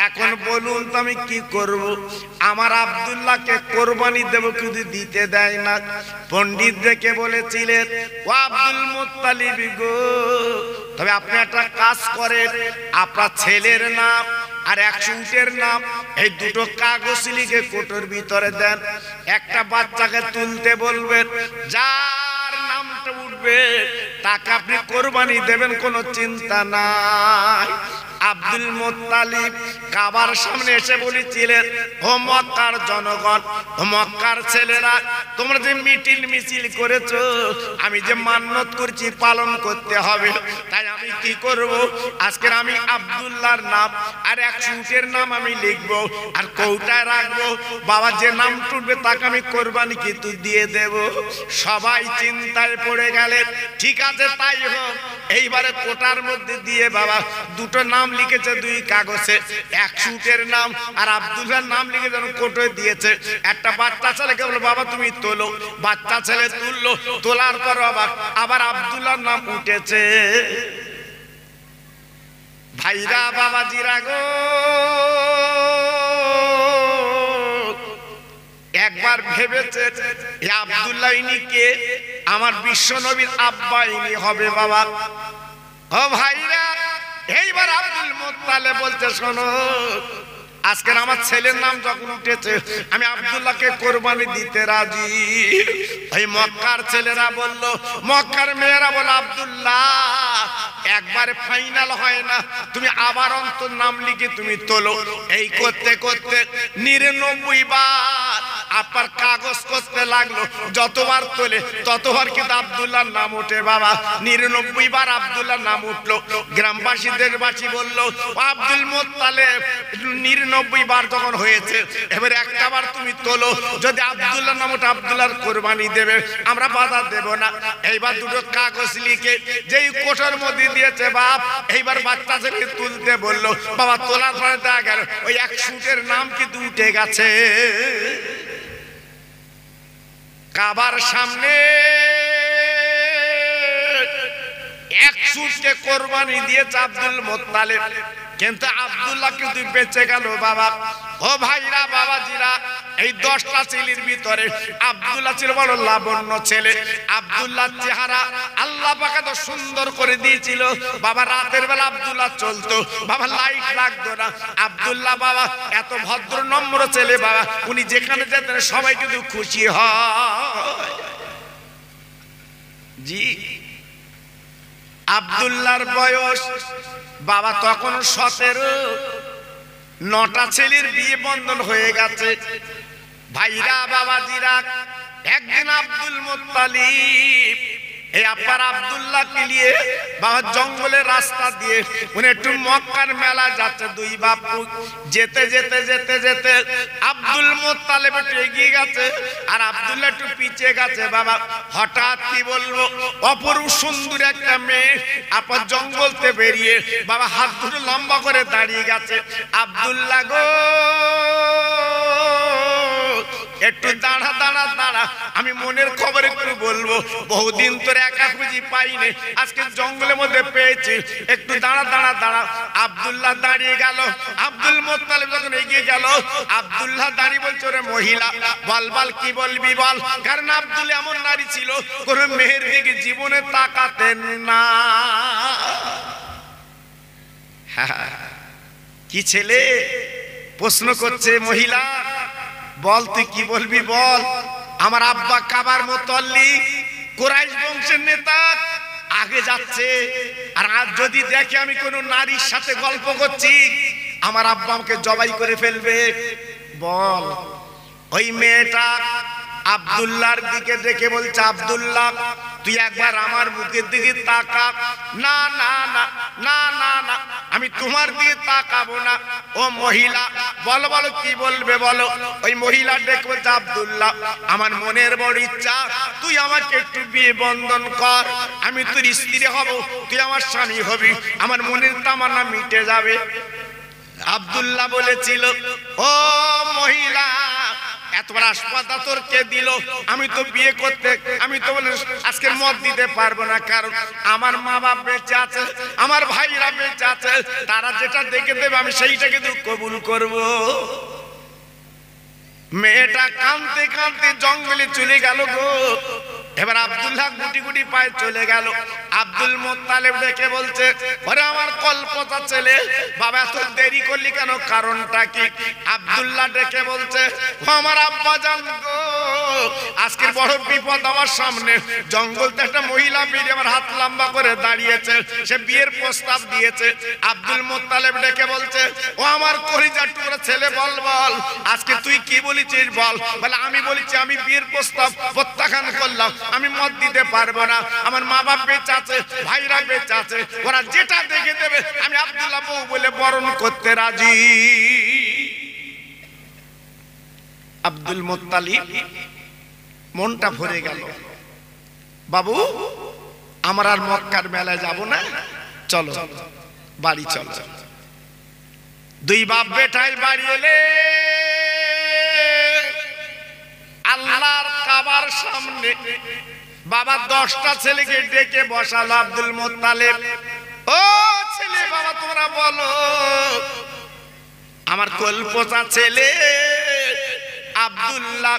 এখন বলুন তো আমি কি করব, আমার আব্দুল্লাহকে কোরবানি দেব, কিন্তু দিতে দেয় না। পণ্ডিত দেখে বলেছিলেন, ও আব্দুল মুত্তালিব গো, তবে আপনি একটা কাজ করেন, আপনার ছেলের নাম আর 100 উটের নাম এই দুটো কাগজ লিখে কোটোর ভিতরে দেন, একটা বাচ্চাকে তুলতে বলবেন, যার নামটা উঠবে তাকে আপনি কোরবানি দেবেন, কোনো চিন্তা নাই। আব্দুল মুত্তালিব কাবার সামনে এসে বলেছিলেন, ও মক্কার জনগণ, ও মক্কার ছেলেরা, তোমরা যে মিটিং মিছিল করেছো, আমি যে মান্যত করছি পালন করতে হবে, তাই আমি কি করব, আজকের আমি আব্দুল্লাহর নাম আর 100 উটের নাম আমি লিখবো আর কৌটায় রাখবো, বাবা যে নাম টুটবে তাকে আমি কোরবানি কিন্তু দিয়ে দেব। সবাই চিন্তায় পড়ে গেলেন, ঠিক আছে তাই হোক। এইবারে কোটার মধ্যে দিয়ে বাবা দুটো নাম লিখেছে, 2 কাগজে, 100 উটের নাম আর আব্দুল্লাহর নাম লিখে যেন কোটোয় দিয়েছে। একটা বাচ্চা ছেলেকে বললো, বাবা তুমি তোলো, বাচ্চা ছেলে তুললো, তোলার পর আবার আব্দুল্লাহর নাম উঠেছে। ভাইরা বাবাজিরা গো, একবার ভেবেছে আব্দুল্লাহ ইনি কে, আমার বিশ্ব নবীর আব্বা ইনি হবে বাবা। ও ভাইরা, এইবার আব্দুল মুত্তালিব বলছে শোনো, আজকের আমার ছেলের নাম যখন উঠেছে আমি আব্দুল্লাহকে কোরবানি দিতে রাজি। ওই মক্কার ছেলেরা বলল, মক্কার মেয়েরা বলল, আব্দুল্লাহ একবারে ফাইনাল হয় না, তুমি আবার অন্তর নাম লিখে তুমি তোলো। এই করতে করতে 99 বার আপনার কাগজ করতে লাগলো, যতবার তোলে ততবার কিন্তু আব্দুল্লাহর নাম ওঠে। বাবা 99 বার আব্দুল্লাহর নাম উঠলো। গ্রামবাসীদের বাসী বলল, আব্দুল মুত্তালিব 99 বার যখন হয়েছে, এবার একটা বার তুমি তোলো, যদি আব্দুল্লাহর নাম ওঠে আব্দুল্লাহর কোরবানি দেবে, আমরা বাধা দেব না। এইবার দুটো কাগজ লিখে যেই কোঠার মধ্যে দিয়েছে বাপ, এইবার বাচ্চা ছেলে তুলতে বললো। বাবা তোলার পরে দেখা গেল ওই 100 নাম কিন্তু উঠে গেছে। কাবার সামনে 100কে কোরবানি দিয়েছে আব্দুল মুত্তালিব, কিন্তু আব্দুল্লাহ কিন্তু বেঁচে গেল। বাবা ও ভাইরা বাবাজিরা, এই 10টা ছেলের ভিতরে আব্দুল্লাহ ছিল বড় লাবণ্য ছেলে। আব্দুল্লাহর চেহারা আল্লাহ পাক এত সুন্দর করে দিয়েছিল। বাবা রাতের বেলা আব্দুল্লাহ চলতো, বাবা লাইট লাগতো না। আব্দুল্লাহ বাবা এত ভদ্র নম্র ছেলে, বাবা উনি যেখানে যেতেন সবাই কিন্তু খুশি হয়। জি আব্দুল্লাহর বয়স বাবা তখন 17। 9টা ছেলের বিয়ে বন্ধন হয়ে গেছে। ভাইরা বাবাজিরা, একদিন আব্দুল মুত্তালিব এই আব্বার আব্দুল্লাহকে নিয়ে বাবা জঙ্গলের রাস্তা দিয়ে উনি একটু মক্কার মেলা যাচ্ছে। 2 বাপু যেতে যেতে যেতে যেতে আব্দুল মুত্তালিব একটু এগিয়ে গেছে আর আব্দুল্লাহ একটু পিছিয়ে গেছে। বাবা হঠাৎ কি বলবো, অপরূপ সুন্দর একটা মেয়ে আপনার জঙ্গলতে বেরিয়ে বাবা হাত দুটো লম্বা করে দাঁড়িয়ে গেছে। আব্দুল্লাহ গো একটু দাঁড়া দাঁড়া দাঁড়া, আমি মনের খবর একটু বলবো, বহুদিন তোরে একা খুঁজি পাইনি, আজকে জঙ্গলের মধ্যে পেয়েছি, একটু দাঁড়া দাঁড়া দাঁড়া। আব্দুল্লাহ দাঁড়িয়ে গেল। আব্দুল মুত্তালিব যখন এগিয়ে গেল, আব্দুল্লাহ দাঁড়িয়ে বলছে, ওরে মহিলা বল বল কি বলবি বল। কারণ আব্দুল এমন নারী ছিল কোন মেয়ের দিকে জীবনে তাকাতেন না। কি ছেলে প্রশ্ন করছে, মহিলা বল তুই কি বলবি বল। আমার আব্বা কাবার মুত্তালিব কুরাইশ বংশের নেতা, আগে যাচ্ছে, আর আজ যদি দেখে আমি কোন নারীর সাথে গল্প করছি আমার আব্বা আমাকে জবাই করে ফেলবে। বল। ওই মেয়েটা আব্দুল্লাহর দিকে দেখে বলছে, আব্দুল্লাহ তুই একবার আমার মুখের দিকে তাকা। না না না না না না, আমি তোমার দিকে তাকাবো না। ও মহিলা বলো বলো কি বলবে বলো। ওই মহিলা ডেকে বলছে, আব্দুল্লাহ আমার মনের বড় ইচ্ছা তুই আমাকে একটু বিয়ে বন্ধন কর, আমি তোর স্ত্রী হব, তুই আমার স্বামী হবি, আমার মনের তামান্না মিটে যাবে। আব্দুল্লাহ বলেছিল, ও মহিলা এত বড় আসপাতা তোর কে দিল? আমি তো বিয়ে করতে, আমি তো বলে আজকের মত দিতে পারবো না, কারণ আমার মা বাপ বেঁচে আছে, আমার ভাইরা বেঁচে আছে, তারা যেটা দেখে দেবে আমি সেইটাকে তো কবুল করব। মেয়েটা কাঁদতে কাঁদতে জঙ্গলে চলে গেল গো। এবার আব্দুল্লাহ গুটি গুটি পায়ে চলে গেল। আব্দুল মুত্তালিব দেখে বলছে, ওরে আমার কল্পতা ছেলে, বাবা এত দেরি করলি কেন, কারণটা কি? আব্দুল্লাহ ডেকে বলছে, ও আমার আব্বা জান গো, আজকের বড় বিপদ আমার সামনে। জঙ্গলতে একটা মহিলা বেরিয়ে আমার হাত লম্বা করে দাঁড়িয়েছে, সে বিয়ের প্রস্তাব দিয়েছে। আব্দুল মুত্তালিব ডেকে বলছে, ও আমার কলিজার টুকরা ছেলে, বল বল আজকে তুই কি বলেছিস বল। বলে আমি বলেছি আমি বিয়ের প্রস্তাব প্রত্যাখ্যান করলাম, আমি মত দিতে পারবো না, আমার মা বাপ বেঁচে আছে, ভাইরা বেঁচে আছে, ওরা যেটা দেখে দেবে আমি আব্দুল্লাহ বউ বলে বরণ করতে রাজি। আব্দুল মুত্তালিব মনটা ভরে গেল, বাবু আমরা আর মক্কার মেলায় যাব না, চলো বাড়ি চলো। 2 বাপ বেটাই বাড়ি এলে আল্লাহর কাবার সামনে বাবা 10টা ছেলেকে ডেকে বসালো। আব্দুল মুত্তালিব, ও ছেলে বাবা তোমরা বলো, আমার কল্পতা ছেলে আব্দুল্লাহ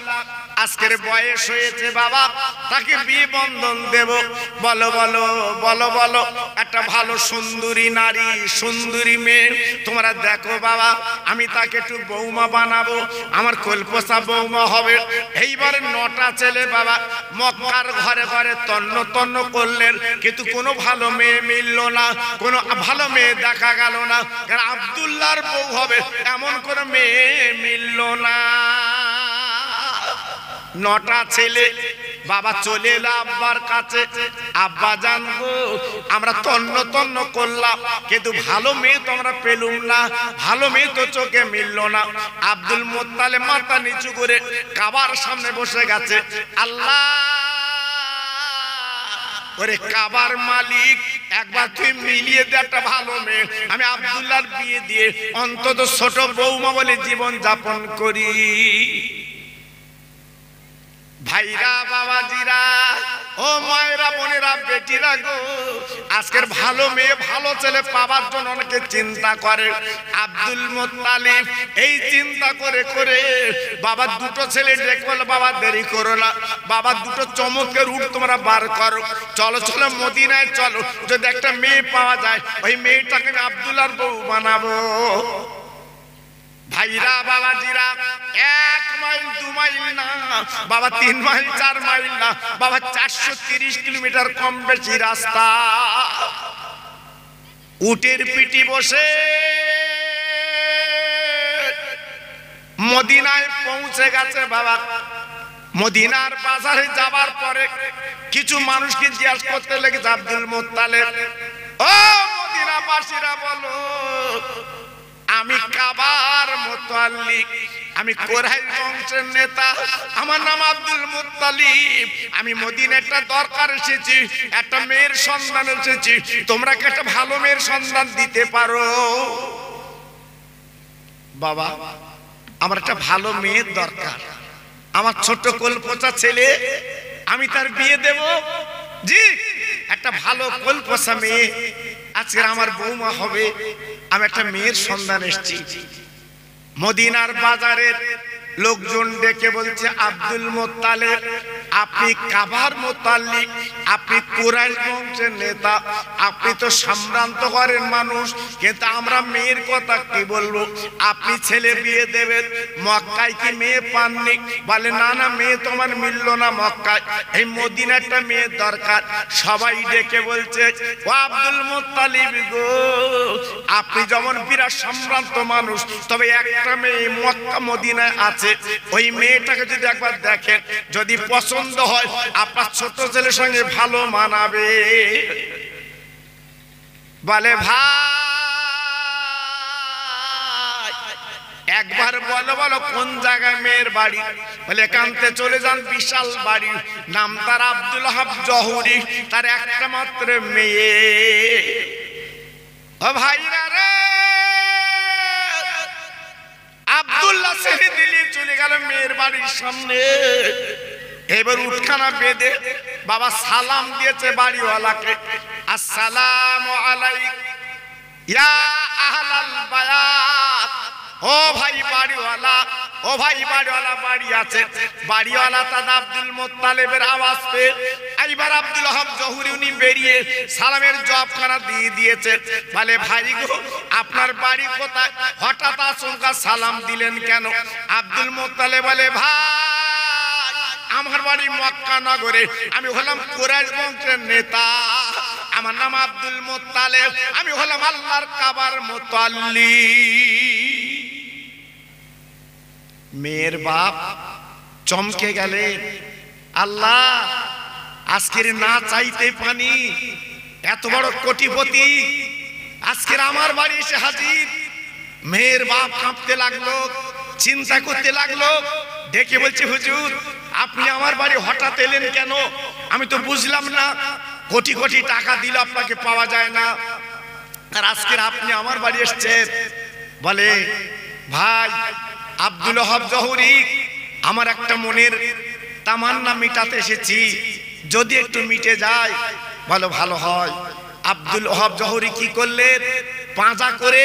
আজকের বয়স হয়েছে বাবা, তাকে বিয়ে বন্ধন দেব। বলো বলো বলো বলো, একটা ভালো সুন্দরী নারী, সুন্দরী মেয়ে তোমরা দেখো বাবা, আমি তাকে একটু বৌমা বানাবো, আমার কলপোষা বৌমা হবে। এইবারে 9টা ছেলে বাবা মক্কার ঘরে ঘরে তন্ন তন্ন করলেন, কিন্তু কোনো ভালো মেয়ে মিলল না, কোনো ভালো মেয়ে দেখা গেল না। কারণ আব্দুল্লাহর বউ হবে এমন কোনো মেয়ে মিলল না। 9টা ছেলে বাবা চলে এলো আব্বার কাছে। আব্বা জানবো আমরা তন্ন তন্ন করলাম, কিন্তু ভালো মেয়ে তো আমরা পেলুম না, ভালো মেয়ে তো চোখে মিলল না। আব্দুল মুত্তালিব মাথা নিচু করে কাবার সামনে বসে গেছে। আল্লাহ, ওরে কাবার মালিক, একবার তুই মিলিয়ে দে একটা ভালো মেয়ে, আমি আব্দুল্লাহর বিয়ে দিয়ে অন্তত ছোট বৌমা বলে জীবন যাপন করি। ভাইরা, বাবাজিরা, ও মায়েরা, বোনেরা, বেটিরা গো, আজকের ভালো মেয়ে ভালো ছেলে পাওয়ার জন্য অনেকে চিন্তা করে। আব্দুল মুত্তালিব এই চিন্তা করে করে বাবা 2টো ছেলে ডেকে বলে, বাবা দেরি করো না, বাবা 2টো চমকের রূপ তোমরা বার করো, চলো চলো মদিনায় চলো, যদি একটা মেয়ে পাওয়া যায় ওই মেয়েটাকে আমি আব্দুল্লাহর বউ বানাবো। ভাইরা, বাবাজিরা, 1 মাইল 2 মাইল না বাবা, 3 মাইল 4 মাইল না বাবা, 430 কিলোমিটার কম বেশি রাস্তা। উটের পিঠে বসে মদিনায় পৌঁছে গেছে বাবা। মদিনার বাজারে যাবার পরে কিছু মানুষকে জিজ্ঞাসা করতে লেগেছে, আব্দুল মুত্তালিব, ও মদিনাবাসীরা বলো, আমি কাবার মুতাল্লিক, আমি কুরাইশ বংশের নেতা, আমার নাম আব্দুল মুত্তালিব, আমি মদিনায় একটা দরকার এসেছি, একটা মেয়ের সন্ধান এসেছি, তোমরা কি একটা ভালো মেয়ের সন্ধান দিতে পারো? বাবা, আমার একটা ভালো মেয়ের দরকার, আমার ছোট কলপোষা ছেলে, আমি তার বিয়ে দেব। জি, একটা ভালো কলপোষা মেয়ে আজকে আমার বৌমা হবে, আমি একটা মেয়ের সন্ধান এসেছি। মদিনার বাজারের লোকজন ডেকে বলছে, আব্দুল মুত্তালিব, আপনি কাবার মুতাল্লিক, আপনি কুরাইশ বংশের নেতা, আপনি তো সম্ভ্রান্ত ঘরের মানুষ, কিন্তু আমরা মেয়ের কথা কি বলবো? আপনি ছেলে বিয়ে দেবেন, মক্কায় কি মেয়ে পাননি? বলে না না, মেয়ে তোমার মিলল না মক্কায়, এই মদিনায় একটা মেয়ের দরকার। সবাই ডেকে বলছে, ও আব্দুল মুত্তালিব গো, আপনি যেমন বিরাট সম্ভ্রান্ত মানুষ, তবে একটা মেয়ে মক্কা মদিনায় আছে, ওই মেয়েটাকে যদি একবার দেখেন, যদি পছন্দ হয় আপনার ছোট ছেলের সঙ্গে ভালো মানাবে। বলে ভাই একবার বলো বলো কোন জায়গায় মেয়ের বাড়ি? বলে একান্তে চলে যান, বিশাল বাড়ি, নাম তার আব্দুল ওয়াহাব জহুরি, তার একটা মাত্র মেয়ে। ও ভাইরা রে, আব্দুল্লাহ ছেড়ে দিলে চলে গেল মেয়ের বাড়ির সামনে। এবার উঠখানা বেঁধে বাবা সালাম দিয়েছে বাড়িওয়ালাকে, আসসালামু আলাইকুম ইয়া আহলাল বায়াত। ও ভাই বাড়িওয়ালা, ও ভাই বাড়িওয়ালা বাড়ি আছে। বাড়িওয়ালা দাদা আব্দুল মুত্তালিবের আওয়াজ পেয়ে এইবার আব্দুল ওয়াহাব জহুরি উনি বেরিয়ে সালামের জবাবখানা দিয়ে দিয়েছে। বলে ভাই গো, আপনার বাড়ি কোথায়? হঠাৎ আচমকা সালাম দিলেন কেন? আব্দুল মুত্তালিব বলে, ভাই আমার বাড়ি মক্কা নগরে, আমি হলাম কুরাইশ বংশের নেতা, আমার নাম আব্দুল মুত্তালিব, আমি হলাম আল্লাহর কাবার মুতাল্লিক। মেয়ের বাপ চমকে গেলেন, আল্লাহ আজকের না চাইতে পানি, এত বড় কোটিপতি আজকের আমার বাড়ি এসে হাজির। মেয়ের বাপ কাঁপতে লাগলো, চিন্তা করতে লাগলো, ডেকে বলছে, হুজুর আপনি আমার বাড়ি হঠাৎ এলেন কেন? আমি তো বুঝলাম না, কোটি কোটি টাকা দিলে আপনাকে পাওয়া যায় না, আর আজকের আপনি আমার বাড়ি এসেছেন। বলে ভাই আব্দুল ওয়াহাব জহুরি, আমার একটা মনের তামান্না মিটাতে এসেছি, যদি একটু মিটে যায় ভালো ভালো হয়। আব্দুল ওয়াহাব জহুরি কি করলেন? পাঁজা করে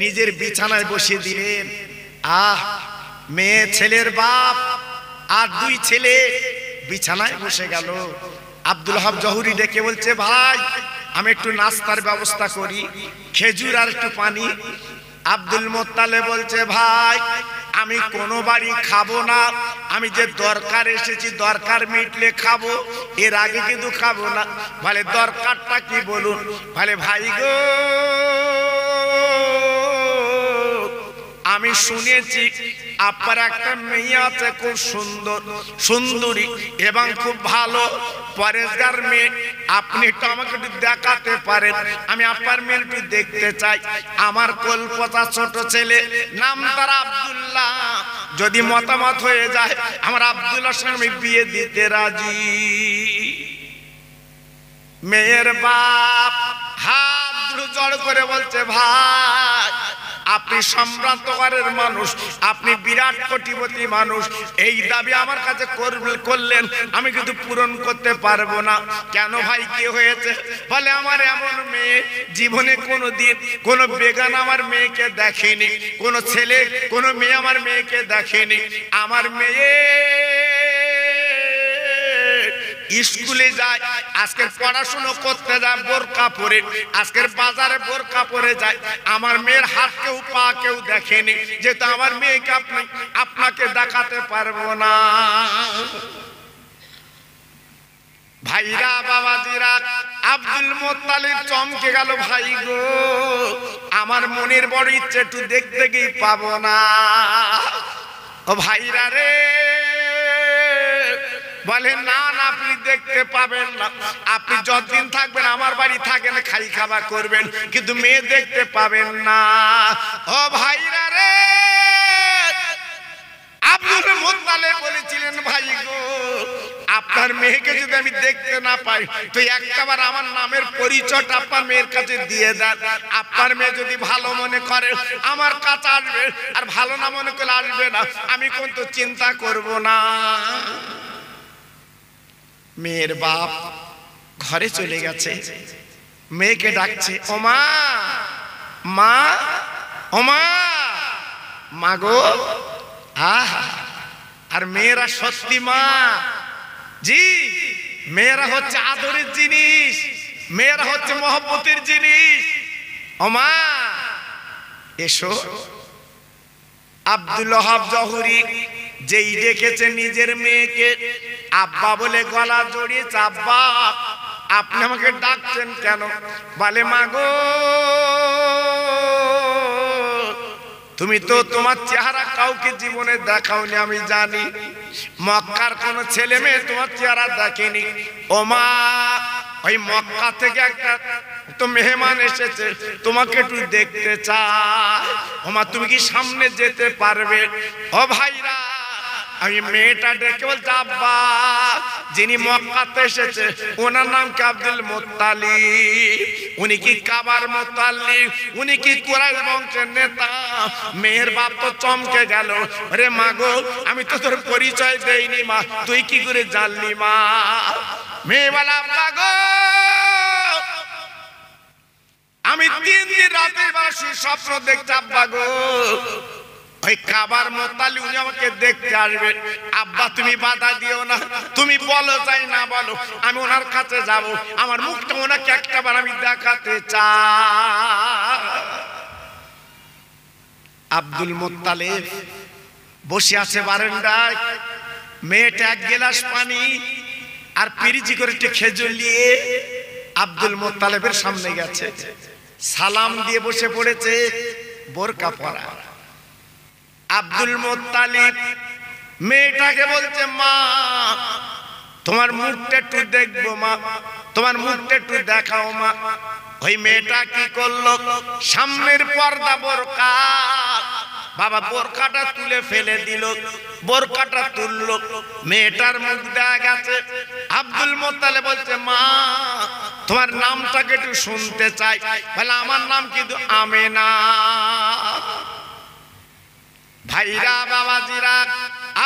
নিজের বিছানায় বসিয়ে দিলেন। আহ, মেয়ে ছেলের বাপ আর দুই ছেলে বিছানায় বসে গেল। আব্দুল ওহাব জহুরি ডেকে বলছে, ভাই আমি একটু নাস্তার ব্যবস্থা করি, খেজুর আর একটু পানি। আব্দুল মোত্তালেব বলছে, ভাই আমি কোনো বাড়ি খাবো না, আমি যে দরকার এসেছি দরকার মিটলে খাবো, এর আগে কিন্তু খাবো না। বলে দরকারটা কি বলুন? বলে ভাই গো, আমি শুনেছি আপনার একটা মেয়ে আছে খুব সুন্দর সুন্দরী এবং খুব ভালো পরেশগার মেয়ে, আপনি একটু আমাকে একটু দেখাতে পারেন? আমি আপনার মেয়ে একটু দেখতে চাই। আমার কলপতা ছোট ছেলে, নাম তার আব্দুল্লাহ, যদি মতামত হয়ে যায় আমার আব্দুল্লাহর সঙ্গে আমি বিয়ে দিতে রাজি। মেয়ের বাপ হাত জড় করে বলছে, ভাই আপনি সম্ভ্রান্ত ঘরের মানুষ, আপনি বিরাট কোটিপতি মানুষ, এই দাবি আমার কাছে করলেন, আমি কিন্তু পূরণ করতে পারবো না। কেন ভাই, কি হয়েছে? বলে আমার এমন মেয়ে, জীবনে কোনোদিন কোনো বেগানা আমার মেয়েকে দেখেনি, কোনো ছেলে কোনো মেয়ে আমার মেয়েকে দেখেনি। আমার মেয়ে স্কুলে যায়, আজকের পড়াশুনো করতে যায় বোরকা পরে, আজকের বাজারে বোরকা পরে যায়। আমার মেয়ের হাত কেউ পা কেউ দেখেনি, যেহেতু আমার মেয়েকে আপনাকে দেখাতে পারবো না। ভাইরা বাবাজিরা, আব্দুল মোত্তালিব চমকে গেল, ভাই গো আমার মনের বড় ইচ্ছে, একটু দেখতে গিয়ে পাবো না। ও ভাইরা রে, বলে না না, আপনি দেখতে পাবেন না, আপনি যতদিন থাকবেন আমার বাড়ি থাকেন, খাই খাওয়া করবেন, কিন্তু মেয়ে দেখতে পাবেন না। ও ভাইরা রে, আব্দুল মোত্তালেব বলেছিলেন, ভাই গো আপনার মেয়েকে যদি আমি দেখতে না পাই তো একটাবার আমার নামের পরিচয়টা আপনার মেয়ের কাছে দিয়ে দেন। আপনার মেয়ে যদি ভালো মনে করে আমার কাছে আসবে, আর ভালো না মনে করে আসবে না, আমি কিন্তু চিন্তা করব না। মেয়ের বাপ ঘরে চলে গেছে, মেয়েকে ডাকছে, ও মা, মা, ও মা, মা গো। আর মেয়েরা সত্যি মা, জি, মেয়েরা হচ্ছে আদরের জিনিস, মেয়েরা হচ্ছে মহব্বতের জিনিস। ও মা এসো। আব্দুল ওহাব জহুরি যেই দেখেছে নিজের মেয়েকে আব্বা বলে গলা জড়িয়েছে, আব্বা আপনি আমাকে ডাকছেন কেন? বলে মা গো, তুমি তো তোমার চেহারা কাউকে জীবনে দেখাওনি, আমি জানি। মক্কার কোন ছেলে মেয়ে তোমার চেহারা দেখেনি। ও মা, ওই মক্কা থেকে একটা তো মেহমান এসেছে, তোমাকে একটু দেখতে চায়। ও মা, তুমি কি সামনে যেতে পারবে? ও ভাইরা, আমি মেয়েটা ডেকে বলছে, আব্বা যিনি মক্কাতে এসেছে ওনার নাম কি আব্দুল মোত্তালিব, উনি কি কাবার মোত্তালিব, উনি কি কুরাইশ বংশের নেতা। মেয়ের বাপ তো চমকে গেল, আরে মা গো আমি তো তোর পরিচয় দেইনি মা, তুই কি করে জানলি মা? মেয়ে বলা, আব্বা গো আমি 3 দিন রাতের বেলা স্বপ্ন দেখছি, আব্বা গো ওই কাবার মোত্তালিব উনি আমাকে দেখতে আসবে। আব্বা তুমি বাধা দিও না, তুমি বলো চাই না বলো, আমি ওনার কাছে যাব, আমার মুখটা ওনাকে একটাবার আমি দেখাতে চাই। আব্দুল মোত্তালিব বসে আছে বারান্দায়, মেয়েটা 1 গ্লাস পানি আর পিরিচি করে একটু খেজুর নিয়ে আব্দুল মোত্তালিবের সামনে গেছে, সালাম দিয়ে বসে পড়েছে, বোরকা পরা। আব্দুল মোত্তালিব মেয়েটাকে বলছে, মা তোমার মুখটা একটু দেখবো মা, তোমার মুখটা একটু দেখাও মা। ওই মেয়েটা কি করলো, সামনের পর্দা বোরকা, বাবা বোরকাটা তুলে ফেলে দিল, বোরকাটা তুললো, মেয়েটার মুখ দেখা গেছে। আব্দুল মোত্তালিব বলছে, মা তোমার নামটাকে একটু শুনতে চাই। বলে আমার নাম কিন্তু আমেনা। ভাইরা বাবাজিরা,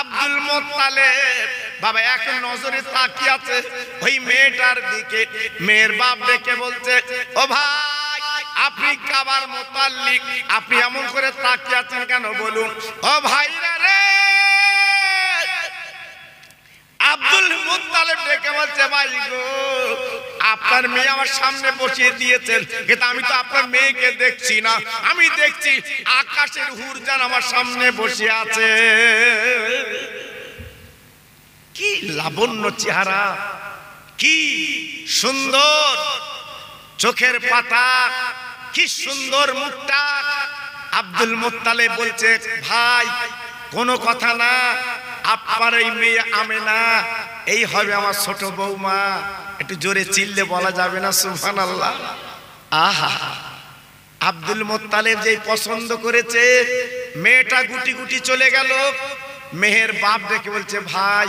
আব্দুল মোত্তালিব বাবা এক নজরে তাকিয়ে আছে ওই মেয়েটার দিকে। মেয়ের বাপ ডেকে বলছে, ও ভাই আপনি কাবার মোত্তালিব, আপনি এমন করে তাকিয়ে আছেন কেন বলুন? ও ভাইরা রে, আব্দুল মুত্তালিব ডেকে বলছে ভাই গো আপনার মেয়ে আমার সামনে বসিয়ে দিয়েছেন, কিন্তু আমি তো আপনার মেয়েকে দেখছি না, আমি দেখছি আকাশের হুরজান আমার সামনে বসে আছে। কি লাবণ্য চেহারা, কি সুন্দর চোখের পাতা, কি সুন্দর মুখটা। আব্দুল মুত্তালিব বলছে ভাই কোনো কথা না, আপনার এই মেয়ে আমেনা এই হবে আমার ছোট বৌমা। একটু জোরে চিল্লে বলা যাবে না সুবহানাল্লাহ? আহা, আব্দুল মুত্তালিব যেই পছন্দ করেছে, মেয়েটা গুটি গুটি চলে গেল। মেয়ের বাপ ডেকে বলছে ভাই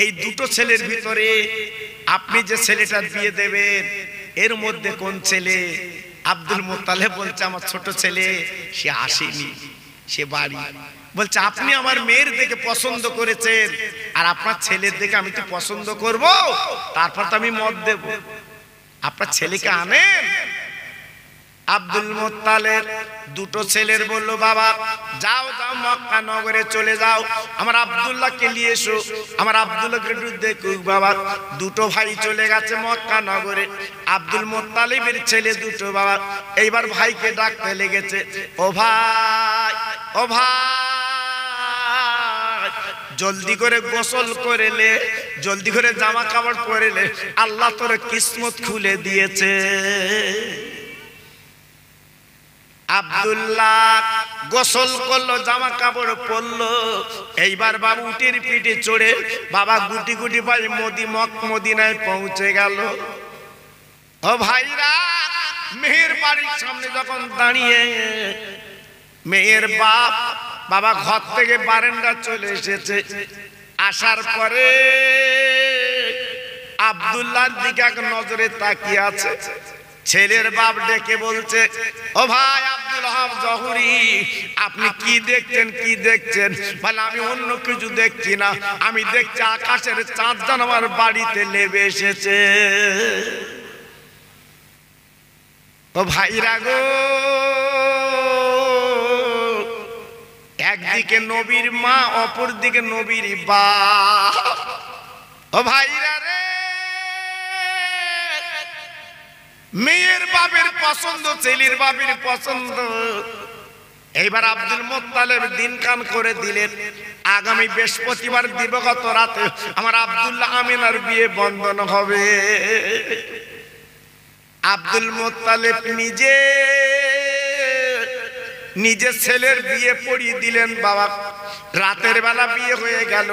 এই দুটো ছেলের ভিতরে আপনি যে ছেলেটা বিয়ে দেবেন এর মধ্যে কোন ছেলে? আব্দুল মুত্তালিব বলছে আমার ছোট ছেলে, সে আসেনি, সে বাড়ি। বলছে আপনি আমার মেয়ের দেখে পছন্দ করেছেন, আর আপনার ছেলের দেখে আমি তো পছন্দ করব, তারপর তো আমি মত দেব, আপনার ছেলেকে আনেন। আব্দুল মুত্তালিব দুটো ছেলের বলল বাবা যাও যাও মক্কা নগরে চলে যাও, আমার আব্দুল্লাহকে নিয়ে এসো, আমার আব্দুল্লাহকে একটু দেখো। বাবা দুটো ভাই চলে গেছে মক্কা নগরে। আব্দুল মুত্তালিবের ছেলে দুটো বাবা এইবার ভাইকে ডাকতে লেগেছে, ও ভাই ও ভাই জলদি করে গোসল করে লে, জলদি করে জামা কাপড় পরে লে, আল্লাহ তোর কিসমত খুলে দিয়েছে। আব্দুল্লাহ গোসল করলো, জামা কাপড় পরলো, এইবার বাবু উটির পিঠে চড়ে বাবা গুটি গুটি ভাই মদিনায় পৌঁছে গেল। ও ভাইরা, মেয়ের বাড়ির সামনে যখন দাঁড়িয়ে মেয়ের বাপ বাবা ঘর থেকে বারান্দা চলে এসেছে, আসার পরে আব্দুল্লাহর দিকে এক নজরে তাকিয়ে আছে। ছেলের বাপ ডেকে বলছে, ও ভাই আব্দুল ওহাব জহুরি, আপনি কি দেখছেন কি দেখছেন? বলে আমি অন্য কিছু দেখছি না, আমি দেখছি আকাশের চাঁদ যেন আমার বাড়িতে নেমে এসেছে। ও ভাইরা গো, একদিকে নবীর মা, অপর দিকে নবীর বাপ। ও ভাইরা রে, মেয়ের বাপের পছন্দ, ছেলের বাপের পছন্দ। এইবার আব্দুল মুত্তালিব দিন কান করে দিলেন, আগামী বৃহস্পতিবার দিবগত রাতে আমার আব্দুল্লাহ আমিনার বিয়ে বন্ধন হবে। আব্দুল মুত্তালিব নিজে ছেলের বিয়ে পড়িয়ে দিলেন। বাবা রাতের বেলা বিয়ে হয়ে গেল।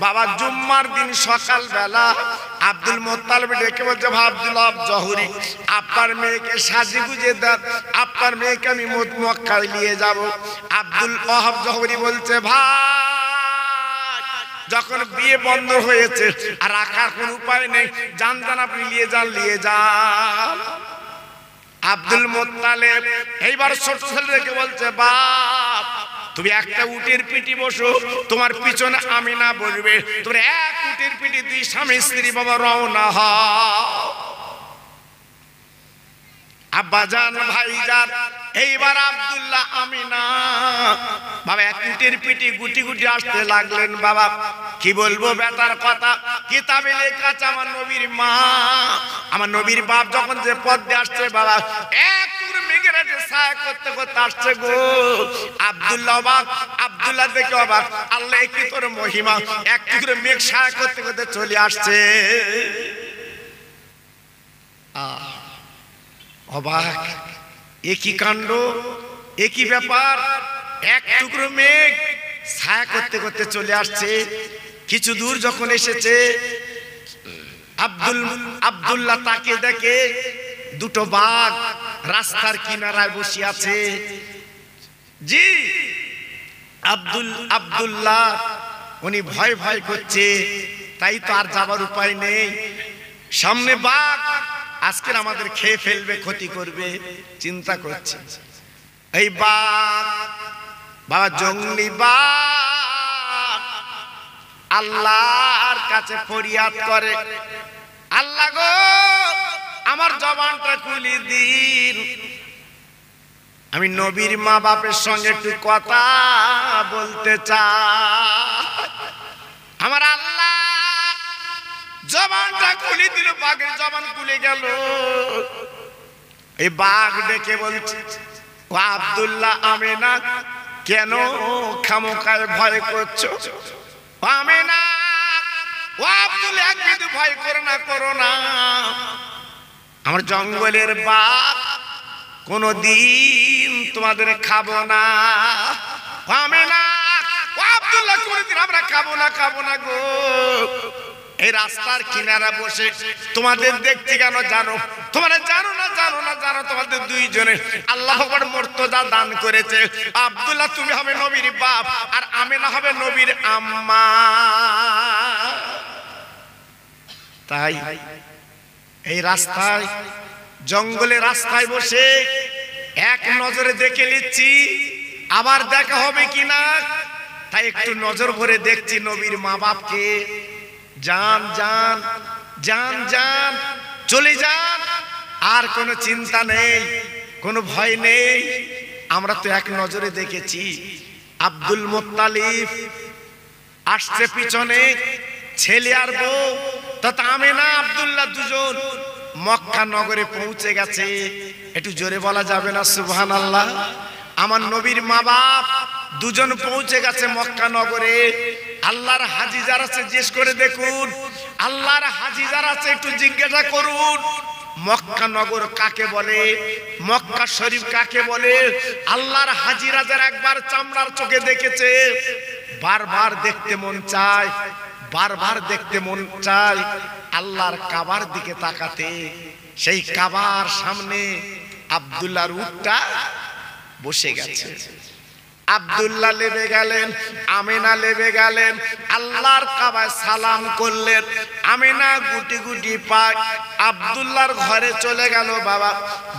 বাবা জুম্মার দিন সকাল বেলা আব্দুল মুত্তালিব ডেকে বলছে, আব্দুল ওহাব জহুরি, আপনার মেয়েকে সাজি গুজে দেন, আপনার মেয়েকে আমি মক্কায় নিয়ে যাব। আব্দুল ওহাব জহুরি বলছে, ভাই যখন বিয়ে বন্ধ হয়েছে আর রাখার কোন উপায় নেই, যান যান আপনি নিয়ে যান, নিয়ে যান। আব্দুল মুত্তালিব এইবার ছোট ছেলেকে বলছে, বাপ তুমি একটা উটের পিঠে বসো, তোমার পিছনে আমিনা বলবে, তোমরা এক উটের পিঠে দুই স্বামী স্ত্রী বাবা রওনা হও। আব্বাজান ভাইজান, এইবার আব্দুল্লাহ আমিনা বাবা এক উটের পিঠে গুটি গুটি আসতে লাগলেন। বাবা কি বলবো বেটার কথা, কিতাবে লেখা আছে আমার নবীর মা, আমার নবীর বাপ যখন যে পথ দিয়ে আসছে বাবা এক মেঘের ছায়া করতে করতে আসছে গো। আব্দুল্লাহ অবাক, আব্দুল্লাহ দেখে অবাক, আল্লাহ কি তোর মহিমা, এক টুকরো মেঘ ছায়া করতে করতে চলে আসছে। অবাক, একই কাণ্ড, একই ব্যাপার, এক টুকরো মেঘ ছায়া করতে করতে চলে আসছে। কিছু দূর যখন এসেছে আব্দুল্লাহ তাকে দেখে দুটো বাঘ রাস্তার কিনারায় বসে আছে। জি আব্দুল্লাহ উনি ভয় ভয় করছে, তাই তো আর যাবার উপায় নেই। সামনে বাঘ, আজকের আমাদের খেয়ে ফেলবে, ক্ষতি করবে, চিন্তা করছে। এই বাঘ বাবা জঙ্গলি বাঘ আল্লাহর কাছে ফরিয়াদ করে, আল্লাহ গো আমার জবানটা খুলে দিন, আমি নবীর মা বাপের সঙ্গে একটু কথা বলতে চাই। আমার আল্লাহ জবানটা খুলে দিল, বাঘের জবান খুলে গেল। এই বাঘ ডেকে বলছে, ও আব্দুল্লাহ আমিনা, কেন খামোখায় ভয় করছো? আমিনা, ও আব্দুল্লাহ, একটু ভয় করো না, আমার জঙ্গলের বাঘ কোনদিন তোমাদের খাবো না। আমিনা, ও আব্দুল্লাহ, কোনদিন আমরা খাবো না গো। এই রাস্তার কিনারা বসে তোমাদের দেখছি কেন জানো? তোমরা জানো না তোমাদের দুইজনে আল্লাহ পাক মর্যাদা দান করেছে। আব্দুল্লাহ তুমি হবে নবীর বাপ, আর আমিনা হবে নবীর আম্মা। তাই এই রাস্তায়, জঙ্গলে রাস্তায় বসে এক নজরে দেখে নিচ্ছি, আবার দেখা হবে কিনা, তাই একটু নজর ভরে দেখছি নবীর মা বাপকে। যান যান যান যান, চলে যান, আর কোনো চিন্তা নেই, কোনো ভয় নেই। আমরা তো এক নজরে দেখেছি আব্দুল মুত্তালিব আসছে পিছনে, ছেলে আর বউ তথা আমিনা আব্দুল্লাহ দুজন মক্কা নগরে পৌঁছে গেছে। একটু জোরে বলা যাবে না সুবহানাল্লাহ? আমার নবীর মা বাপ দুজন পৌঁছে গেছে মক্কা নগরে। আল্লাহর হাজি যারা আছে জিজ্ঞেস করে দেখুন, আল্লাহর হাজি যারা আছে একটু জিজ্ঞাসা করুন, মক্কা নগর কাকে বলে, মক্কা শরীফ কাকে বলে। আল্লাহর হাজিরা যারা একবার চামড়ার চোখে দেখেছে, বারবার দেখতে মন চায়, বারবার দেখতে মন চায় আল্লাহর কাবার দিকে তাকাতে। সেই কাবার সামনে আব্দুল্লাহর উটটা বসে গেছে। আব্দুল্লাহ লেবে গেলেন, আমিনা লেবে গেলেন, আল্লাহর কাবায় সালাম করলেন। আমিনা গুটি গুটি পায় আব্দুল্লাহর ঘরে চলে গেল। বাবা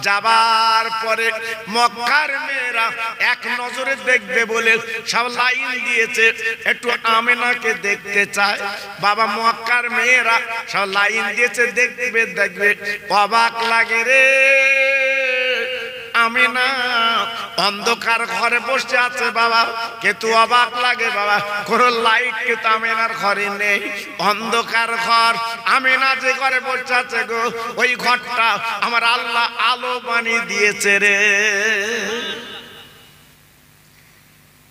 যাবার পরে মক্কার মেয়েরা এক নজরে দেখবে বলে সব লাইন দিয়েছে, একটু আমিনাকে দেখতে চায়। বাবা মক্কার মেয়েরা সব লাইন দিয়েছে, দেখবে অবাক লাগে রে। আমিনা অন্ধকার ঘরে বসে আছে বাবা, কিন্তু অবাক লাগে বাবা, কোনো লাইট কিন্তু আমিনার ঘরে নেই, অন্ধকার ঘর। আমিনা যে ঘরে বসে আছে গো, ওই ঘরটা আমার আল্লাহ আলো বানিয়ে দিয়েছে রে।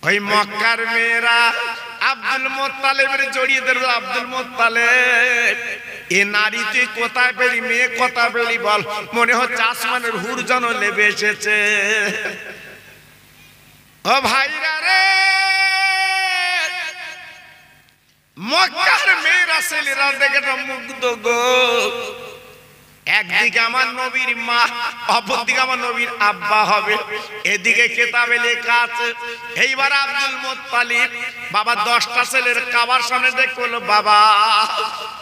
ওই মক্কার মেয়েরা আব্দুল মুত্তালিবের জড়িয়ে ধরল। আব্দুল মুত্তালিব, এ নারী তুই কোথায় পেলি, মেয়ে কোথায় পেলি বল? মনে হচ্ছে আসমানের হুর যেন লেবে এসেছে। ও ভাইরা রে, মক্কার মেয়েরা ছেলেরা দেখে মুগ্ধ গো। একদিকে আমার নবীর মা, অপরদিকে আমার নবীর আব্বা হবে। এদিকে কিতাবে লেখা আছে, এইবার আব্দুল মুত্তালিব বাবা 10টা ছেলের কাবার সামনে দেখে বলল, বাবা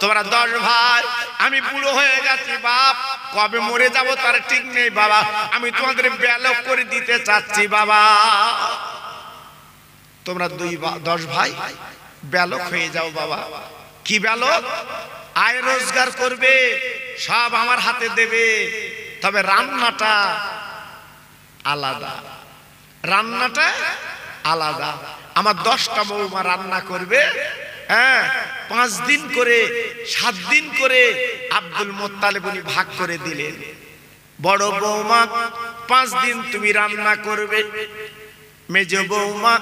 তোমরা 10 ভাই, আমি বুড়ো হয়ে গেছি বাপ, কবে মরে যাব তার ঠিক নেই বাবা, আমি তোমাদের ব্যালক করে দিতে চাচ্ছি বাবা। তোমরা 10 ভাই ব্যালক হয়ে যাও বাবা। কি ব্যালক? আয় রোজগার করবে, সব আমার হাতে দেবে, তবে রান্নাটা আলাদা, রান্নাটা আলাদা। আমার 10টা বৌমা রান্না করবে, হ্যাঁ 5 দিন করে 7 দিন করে আব্দুল মুত্তালিব উনি ভাগ করে দিলেন। বড় বৌমা 5 দিন তুমি রান্না করবে, মেজ বৌমা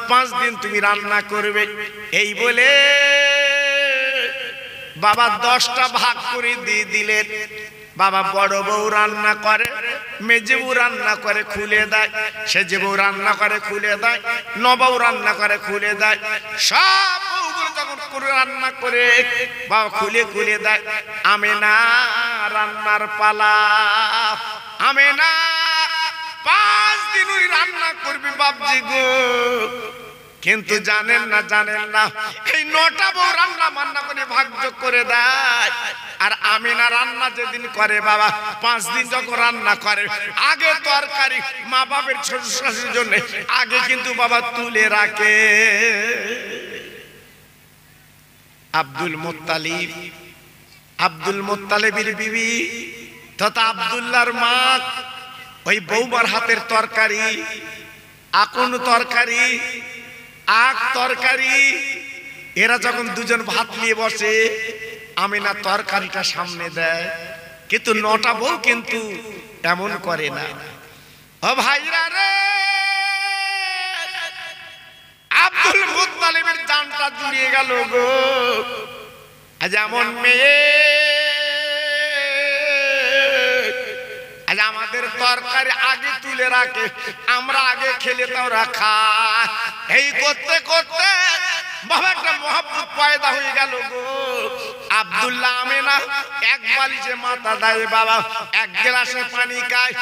5 দিন তুমি রান্না করবে। এই বলে বাবা 10টা ভাগ করে দিয়ে দিলেন। বাবা বড় বউ রান্না করে, মেজে বউ রান্না করে খুলে দেয়, সেজে বউ রান্না করে খুলে দেয়, নবউ রান্না করে খুলে দেয়। সব বউগুলো যখন করে রান্না করে বাবা খুলে খুলে দেয়। আমিনা রান্নার পালা। আমিনা 5 দিন রান্না করবি বাপজি গো, কিন্তু জানেন না এই 9টা বউ রান্না বান্না করে ভাগ্য করে দেয়। আর আমিনা রান্না যেদিন করে বাবা 5 দিন যখন রান্না করে, আগে তরকারি মা বাপের ছোট শাশুড়ির জন্য আগে কিন্তু বাবা তুলে রাখে। আব্দুল মুত্তালিবের বিবি তথা আব্দুল্লাহর মা, ওই বৌমার হাতের তরকারি, আকুন তরকারি, আখ তরকারি, এরা যখন দুজন ভাত নিয়ে বসে, আমিনা তরকারিটা সামনে দেয়, কিন্তু নটা বউ কিন্তু এমন করে না। ও ভাইরা রে, আব্দুল মুত্তালিবের জানটা জুড়িয়ে গেল গো। আজ এমন মেয়ে, আজ আমাদের তরকারি আগে তুলে রাখে, আমরা আগে খেলে তাও রাখা। এই করতে করতে বাবা একটা মহব্বত পয়দা হয়ে গেল গো। আব্দুল্লাহ আমিনা এক বালিশে মাথা দেয় বাবা, এক গ্লাসে পানি খায়,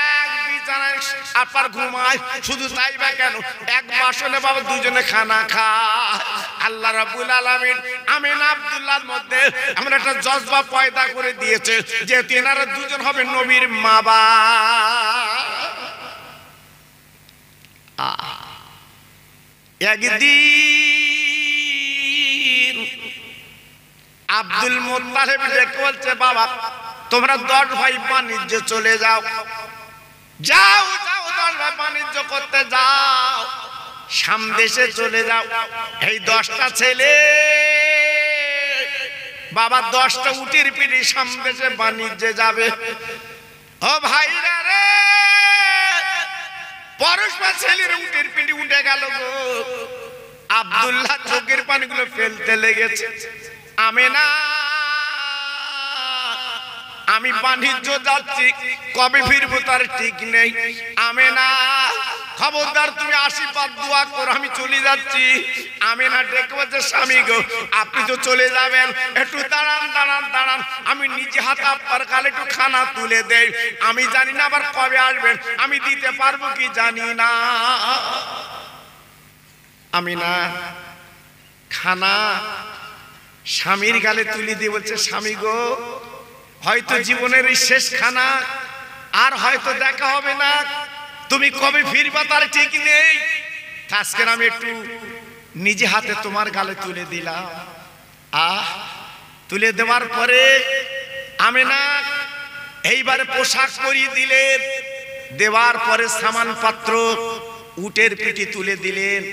এক বিছানায় আপার ঘুমায়। শুধু তাই বা কেন, এক বাসনে বাবা দুজনে খানা খায়। আল্লাহ রাব্বুল আলামিন আমিনা আব্দুল্লাহর মধ্যে এমন একটা জজবা পয়দা করে দিয়েছে যে তিনারা দুজন হবে নবীর মা বাবা। একদিন আব্দুল মুত্তালিব ডেকে বলছে, বাবা তোমরা 10 ভাই বাণিজ্য চলে যাও, যাও যাও 10 ভাই বাণিজ্য করতে যাও, সামদেশে চলে যাও। এই 10টা ছেলে বাবা 10টা উটের পিঠে সামদেশে বাণিজ্যে যাবে। ও ভাইরা রে, পরস্পর ছেলের উটের পিঠে উঠে গেল গো। আব্দুল্লাহ চোখের পানিগুলো ফেলতে লেগেছে। আমিনা, আমি বাণিজ্য যাচ্ছি, কবে ফিরবো তার ঠিক নেই। আমিনা খবরদার তুমি আশীর্বাদ দোয়া করো, আমি চলে যাচ্ছি। আমিনা ডেকে বলছে, স্বামী গো আপনি তো চলে যাবেন, একটু দাঁড়ান দাঁড়ান দাঁড়ান, আমি নিজে হাতে আপনার গালে একটু খানা তুলে দেই। আমি জানি না আবার কবে আসবেন, আমি দিতে পারবো কি জানি না। আমিনা খানা স্বামীর গালে তুলে দিয়ে বলছে, স্বামী গো হয়তো জীবনের এই শেষ খানা, আর হয়তো দেখা হবে না, তুমি কবে ফিরবা তার ঠিক নেই। আজকে আমি একটু নিজে হাতে তোমার গালে তুলে দিলাম। তুলে দেওয়ার পরে আমিনা এইবারে পোশাক পরিয়ে দিলেন, দেওয়ার পরে সামান পাত্র উটের পিঠে তুলে দিলেন।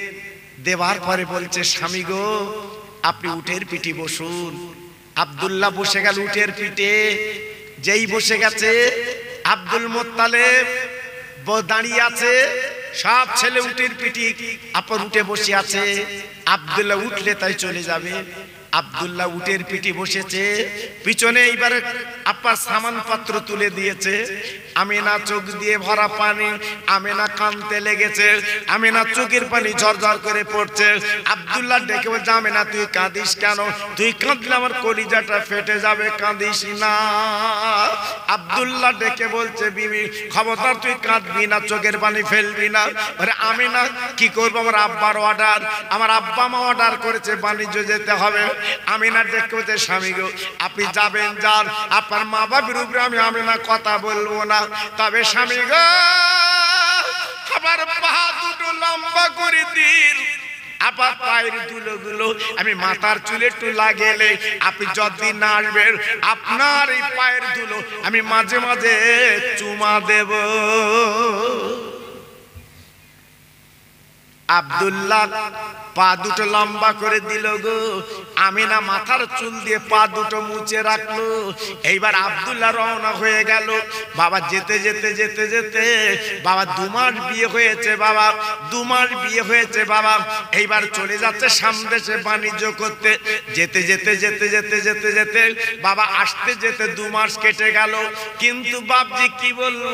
দেওয়ার পরে বলছে, স্বামী গো আপনি উটের পিঠে বসুন। আব্দুল্লাহ বসে গেল উটের পিঠে। যেই বসে গেছে, আব্দুল মুত্তালিব দাঁড়িয়ে আছে, সব ছেলে উটের পিঠে আপন উঠে বসে আছে। আব্দুল্লাহ উঠলে তাই চলে যাবে। আব্দুল্লাহ উটের পিঠে বসেছে, পিছনে এইবার আপার সামান পাত্র তুলে দিয়েছে। আমিনা চোখ দিয়ে ভরা পানি, আমিনা কাঁদতে লেগেছে, আমিনা চোখের পানি ঝরঝর করে পড়ছে। আব্দুল্লাহ ডেকে বলছে, আমিনা তুই কাঁদিস কেন? তুই কাঁদলে আমার কলিজাটা ফেটে যাবে, কাঁদিস না। আব্দুল্লাহ ডেকে বলছে, বিবি খবরদার তুই কাঁদবি না, চোখের পানি ফেলবি না। আরে আমিনা কি করবো, আমার আব্বার অর্ডার, আমার আব্বা মা অর্ডার করেছে বাণিজ্য যেতে হবে। আমিনা ডেকে বলছে, স্বামী গো আপনি যাবেন যান, আপনার মা বাবার উপরে আমি আমিনা কথা বলবো না, তবে স্বামী গো আমার পা দুটো লম্বা করে দিন, আবার পায়ের ধুলোগুলো আমি মাথার চুলে একটু লাগেলে আপনি যতদিন না আসবেন আপনার এই পায়ের ধুলো আমি মাঝে মাঝে চুমা দেব। আব্দুল্লাহ পা দুটো লম্বা করে দিল গো। আমিনা মাথার চুল দিয়ে পা দুটো মুছে রাখলো। এইবার আব্দুল্লাহ রওনা হয়ে গেল। বাবা যেতে যেতে যেতে যেতে বাবা 2 মাস বিয়ে হয়েছে, বাবা 2 মাস বিয়ে হয়েছে বাবা। এইবার চলে যাচ্ছে সামদেশে বাণিজ্য করতে। যেতে যেতে যেতে যেতে যেতে যেতে বাবা আসতে যেতে 2 মাস কেটে গেল। কিন্তু বাপজি কি বলবো,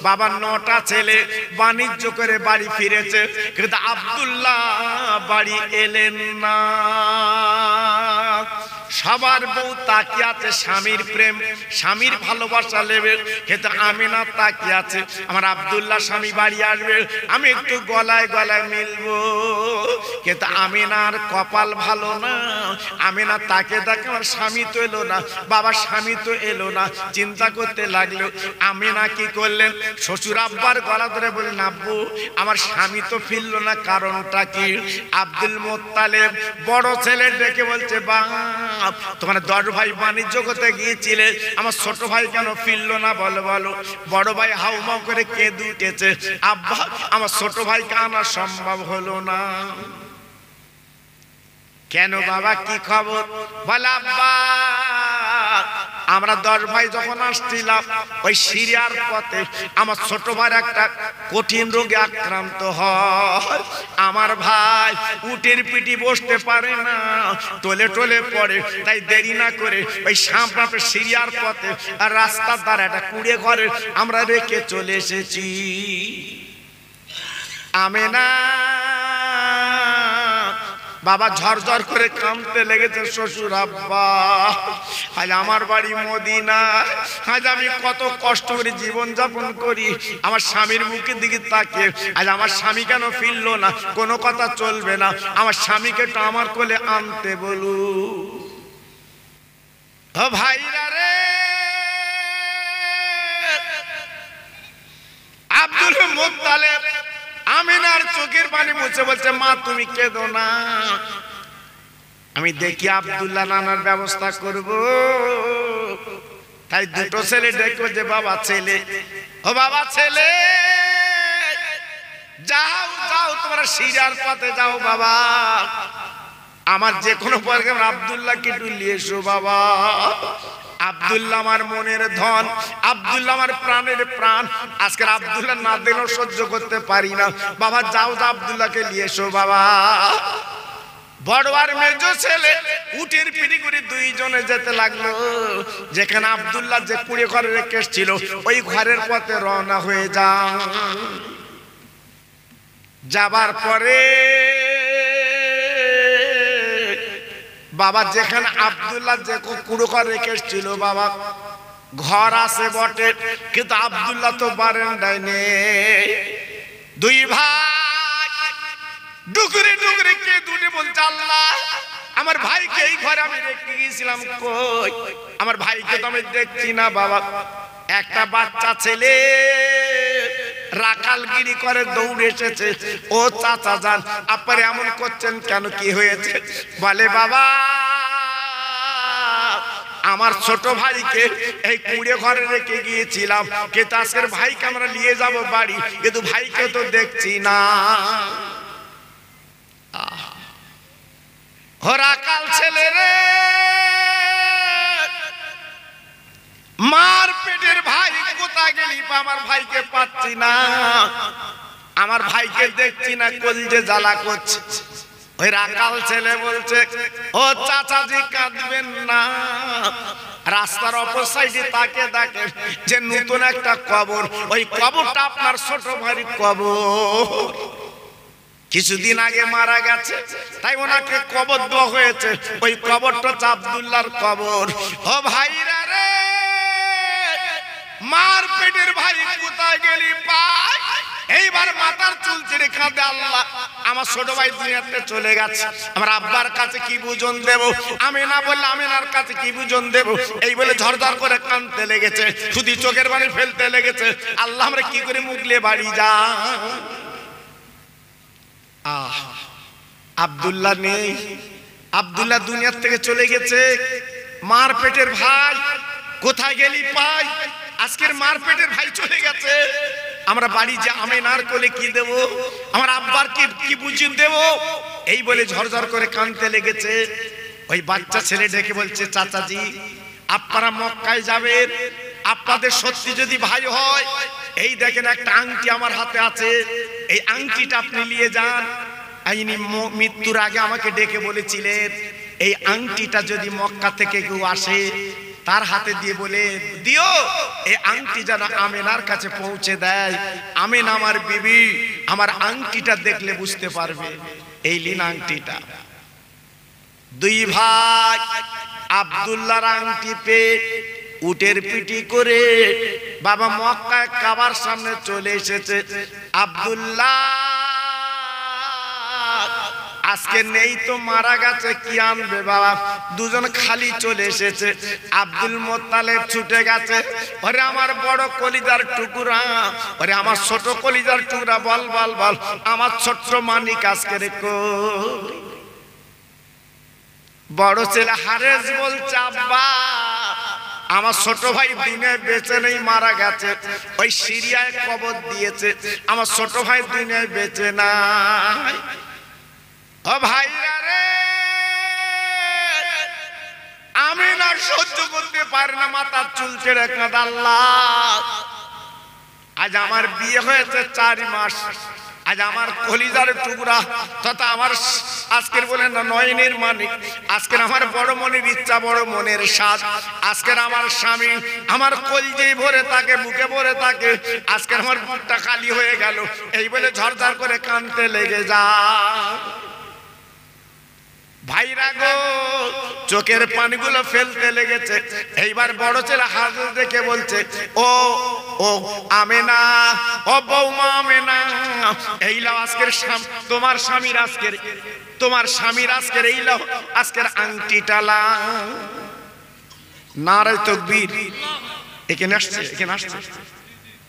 বাবা 9টা ছেলে বাণিজ্য করে বাড়ি ফিরেছে, কিন্তু আব্দুল্লাহ বাড়ি এলেন না। সবার বউ তাকিয়ে আছে স্বামীর প্রেম, স্বামীর ভালোবাসা নেবে, কিন্তু আমিনা তাকিয়ে আছে আমার আব্দুল্লাহ স্বামী বাড়ি আসবে, আমি একটু গলায় গলায় মিলবো। কিন্তু আমিনার কপাল ভালো না। আমিনা তাকে দেখে আমার স্বামী তো এলো না, বাবা স্বামী তো এলো না, চিন্তা করতে লাগলো। আমিনা কি করলেন, শ্বশুর আব্বার গলা ধরে বললেন, আব্বু আমার স্বামী তো ফিরলো না, কারণটা কি? আব্দুল মুত্তালিব বড় ছেলে ডেকে বলছে, বাপ তোমার 10 ভাই বাণিজ্য করতে গিয়েছিলে, আমার ছোট ভাই কেন ফিরলো না বলো বলো। বড় ভাই হাউমাউ করে কেঁদে উঠেছে, আব্বা আমার ছোট ভাইকে আনা সম্ভব হলো না। কেন বাবা কি খবর? বলে আব্বা আমরা 10 ভাই যখন আসছিলাম ওই সিরিয়ার পথে আমার ছোট ভাই একটা কঠিন রোগে আক্রান্ত হয়। আমার ভাই উটের পিঠে বসতে পারে না, টলে টলে পড়ে। তাই দেরি না করে ওই সামনে সিরিয়ার পথে আর রাস্তার ধারে একটা কুড়ে ঘরে আমরা রেখে চলে এসেছি। আমেনা বাবা ঝরঝর করে কাঁদতে লেগেছে। শ্বশুর আব্বা আজ আমার বাড়ি মদিনা, আজ আমি কত কষ্ট করে জীবন যাপন করি, আমার স্বামীর মুখের দিকে তাকিয়ে আজ আমার স্বামী কেন ফিরলো না? কোনো কথা চলবে না, আমার স্বামীকে তো আমার কোলে আনতে বলু। ও ভাইরা রে, আব্দুল মুত্তালিব আমিনার চোখের পানি মুছে বলছে, মা তুমি কেঁদো না, আমি দেখি আব্দুল্লাহ নানার ব্যবস্থা করব। তাই দুটো ছেলে দেখো যে বাবা ছেলে, ও বাবা ছেলে যাও যাও তোমরা সিরিয়ার পথে যাও বাবা, আমার যে কোনো প্রোগ্রাম আব্দুল্লাহকে একটু নিয়ে এসো বাবা। আব্দুল্লাহ আমার মনের ধন, আব্দুল্লাহ আমার প্রাণের প্রাণ, আজকের আব্দুল্লাহ না দিলেও সহ্য করতে পারি না। বাবা যাও যাও আব্দুল্লাহকে নিয়ে এসো বাবা। বড় আর মেজো ছেলে উটের পিঠে করে দুইজনে যেতে লাগলো। যেখানে আব্দুল্লাহ যে কুড়ে ঘরে রেখে এসেছিল ওই ঘরের পথে রওনা হয়ে যাবার পরে বাবা যেখানে আব্দুল্লাহ যে কুড়ে ঘর রেখে এসেছিল বাবা ঘর আছে বটে, কিন্তু আব্দুল্লাহ তো বারান্দায় নেই। দুই ভাই ডুকরে ডুকরে কে দুটে বলছে, আল্লাহ আমার ভাইকে এই ঘরে আমি রেখে গিয়েছিলাম, কই আমার ভাইকে তো আমি দেখছি না বাবা। একটা বাচ্চা ছেলে রাখালগিরি করে দৌড়ে এসেছে, ও চাচা যান আপনারা এমন করছেন কেন, কি হয়েছে? বলে বাবা আমার ছোট ভাইকে এই কুড়ে ঘরে রেখে গিয়েছিলাম, কিন্তু আজকের ভাইকে আমরা নিয়ে যাব বাড়ি, কিন্তু ভাইকে তো দেখছি না। রাখাল ছেলে রে, মার পেটের ভাই কোথায় গেলি? আমার ভাইকে পাচ্ছি না, আমার ভাইকে দেখছি না, কলিজে জ্বালা করছে। ওই রাখাল ছেলে বলছে, ও চাচাজি কাঁদবেন না, রাস্তার অপর সাইডে তাকে দেখেন যে নতুন একটা কবর, ওই কবরটা আপনার ছোট ভাইয়ের কবর, কিছুদিন আগে মারা গেছে, তাই ওনাকে কবর দেওয়া হয়েছে। ওই কবরটা আব্দুল্লাহর কবর। ও ভাইরা রে, মার পেটের ভাই কোথায় গেলি পাই? এইবার মাথার চুল ছেড়ে কাঁদে, আল্লাহ আমার ছোট ভাই দুনিয়াতে চলে গেছে, আমার আব্বার কাছে কি বুঝন দেব? আমিনা বললে আমিনার কাছে কি বুঝন দেব? এই বলে ঝরঝর করে কাঁদতে লেগেছে, শুধু চোখের পানি ফেলতে লেগেছে। আল্লাহ আমরা কি করে মুগলে বাড়ি যা? আব্দুল্লাহ নেই, আব্দুল্লাহ দুনিয়ার থেকে চলে গেছে। মার পেটের ভাই কোথায় গেলি পাই? আজকের মার পেটের ভাই চলে গেছে, আমরা বাড়ি যে আমিনার কোলে কি দেব? আমার আব্বার কি বুঝিয়ে দেব? এই বলে ঝরঝর করে কাঁদতে লেগেছে। ওই বাচ্চা ছেলে ডেকে বলছে, চাচাজি আপনারা মক্কায় যাবেন, আপনাদের সত্যি যদি ভাই হয়, এই দেখেন একটা আংটি আমার হাতে আছে, এই আংটিটা আপনি নিয়ে যান। ইনি মৃত্যুর আগে আমাকে ডেকে বলেছিলেন, এই আংটিটা যদি মক্কা থেকে কেউ আসে তার হাতে দিয়ে বলে দিও, এই আংটি যেন আমিনার কাছে পৌঁছে দেয়। আমিনা আমার বিবি, আমার আংটিটা দেখলে বুঝতে পারবে। এই লিন আংটিটা। দুই ভাই আব্দুল্লাহর আংটি পেয়ে উটের পিটি করে বাবা মক্কায় কাবার সামনে চলে এসেছে। আব্দুল্লাহ আজকে নেই তো মারা গেছে, কি আনবে বাবা? দুজন খালি চলে এসেছে। আব্দুল মুত্তালিব ছুটে গেছে, ওরে আমার বড় কলিজার টুকরা, ওরে আমার ছোট কলিজার টুকরা, বল বল বল আমার ছোট্ট মানিক আজকে রেখো। বড় ছেলে হারেস বলছে, আব্বা আমার ছোট ভাই দুনিয়ায় বেঁচে নেই, মারা গেছে, ওই সিরিয়ায় কবর দিয়েছে, আমার ছোট ভাই দুনিয়ায় বেঁচে নাই। ও ভাইরা রে, আমিনা সহ্য করতে পারে না, মাথার চুল ছেড়ে কাঁদে, আল্লাহ আজ আমার বিয়ে হয়েছে 4 মাস, আজ আমার কলিজার টুকরা তথা আমার আজকের বলেন না নয়নের মানিক, আজকের আমার বড় মনের ইচ্ছা, বড় মনের স্বাদ, আজকের আমার স্বামী আমার কলিজায় ভরে থাকে, বুকে ভরে থাকে, আজকের আমার বুকটা খালি হয়ে গেল, এই বলে ঝরঝর করে কাঁদতে লেগে যায়। ভাইরা গো, চোখের পানিগুলো ফেলতে লেগেছে। এইবার বড় ছেলে হাজর দেখে বলছে, ও ও আমেনা, ও বৌমা আমেনা, এই লাও আজকের তোমার স্বামীর আজকের, তোমার স্বামীর আজকের এই লাও আজকের আংটিটা লাও। নারে তাকবীর, এখানে আসছে, এখানে আসছে,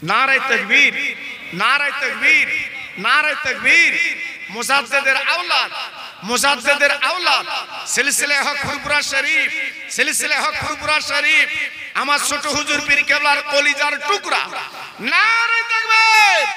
নারে তাকবীর, নারে তাকবীর, নারে তাকবীর। মুজাদ্দিদের আওলাদ, মুজাদ্দিদের আওলাদ, সিলসিলা হক ফুরফুরা শরীফ, সিলসিলা হক ফুরফুরা শরীফ, আমার ছোট হুজুর পীর কেবলার কলিজার টুকরা, নারে তাকবীর।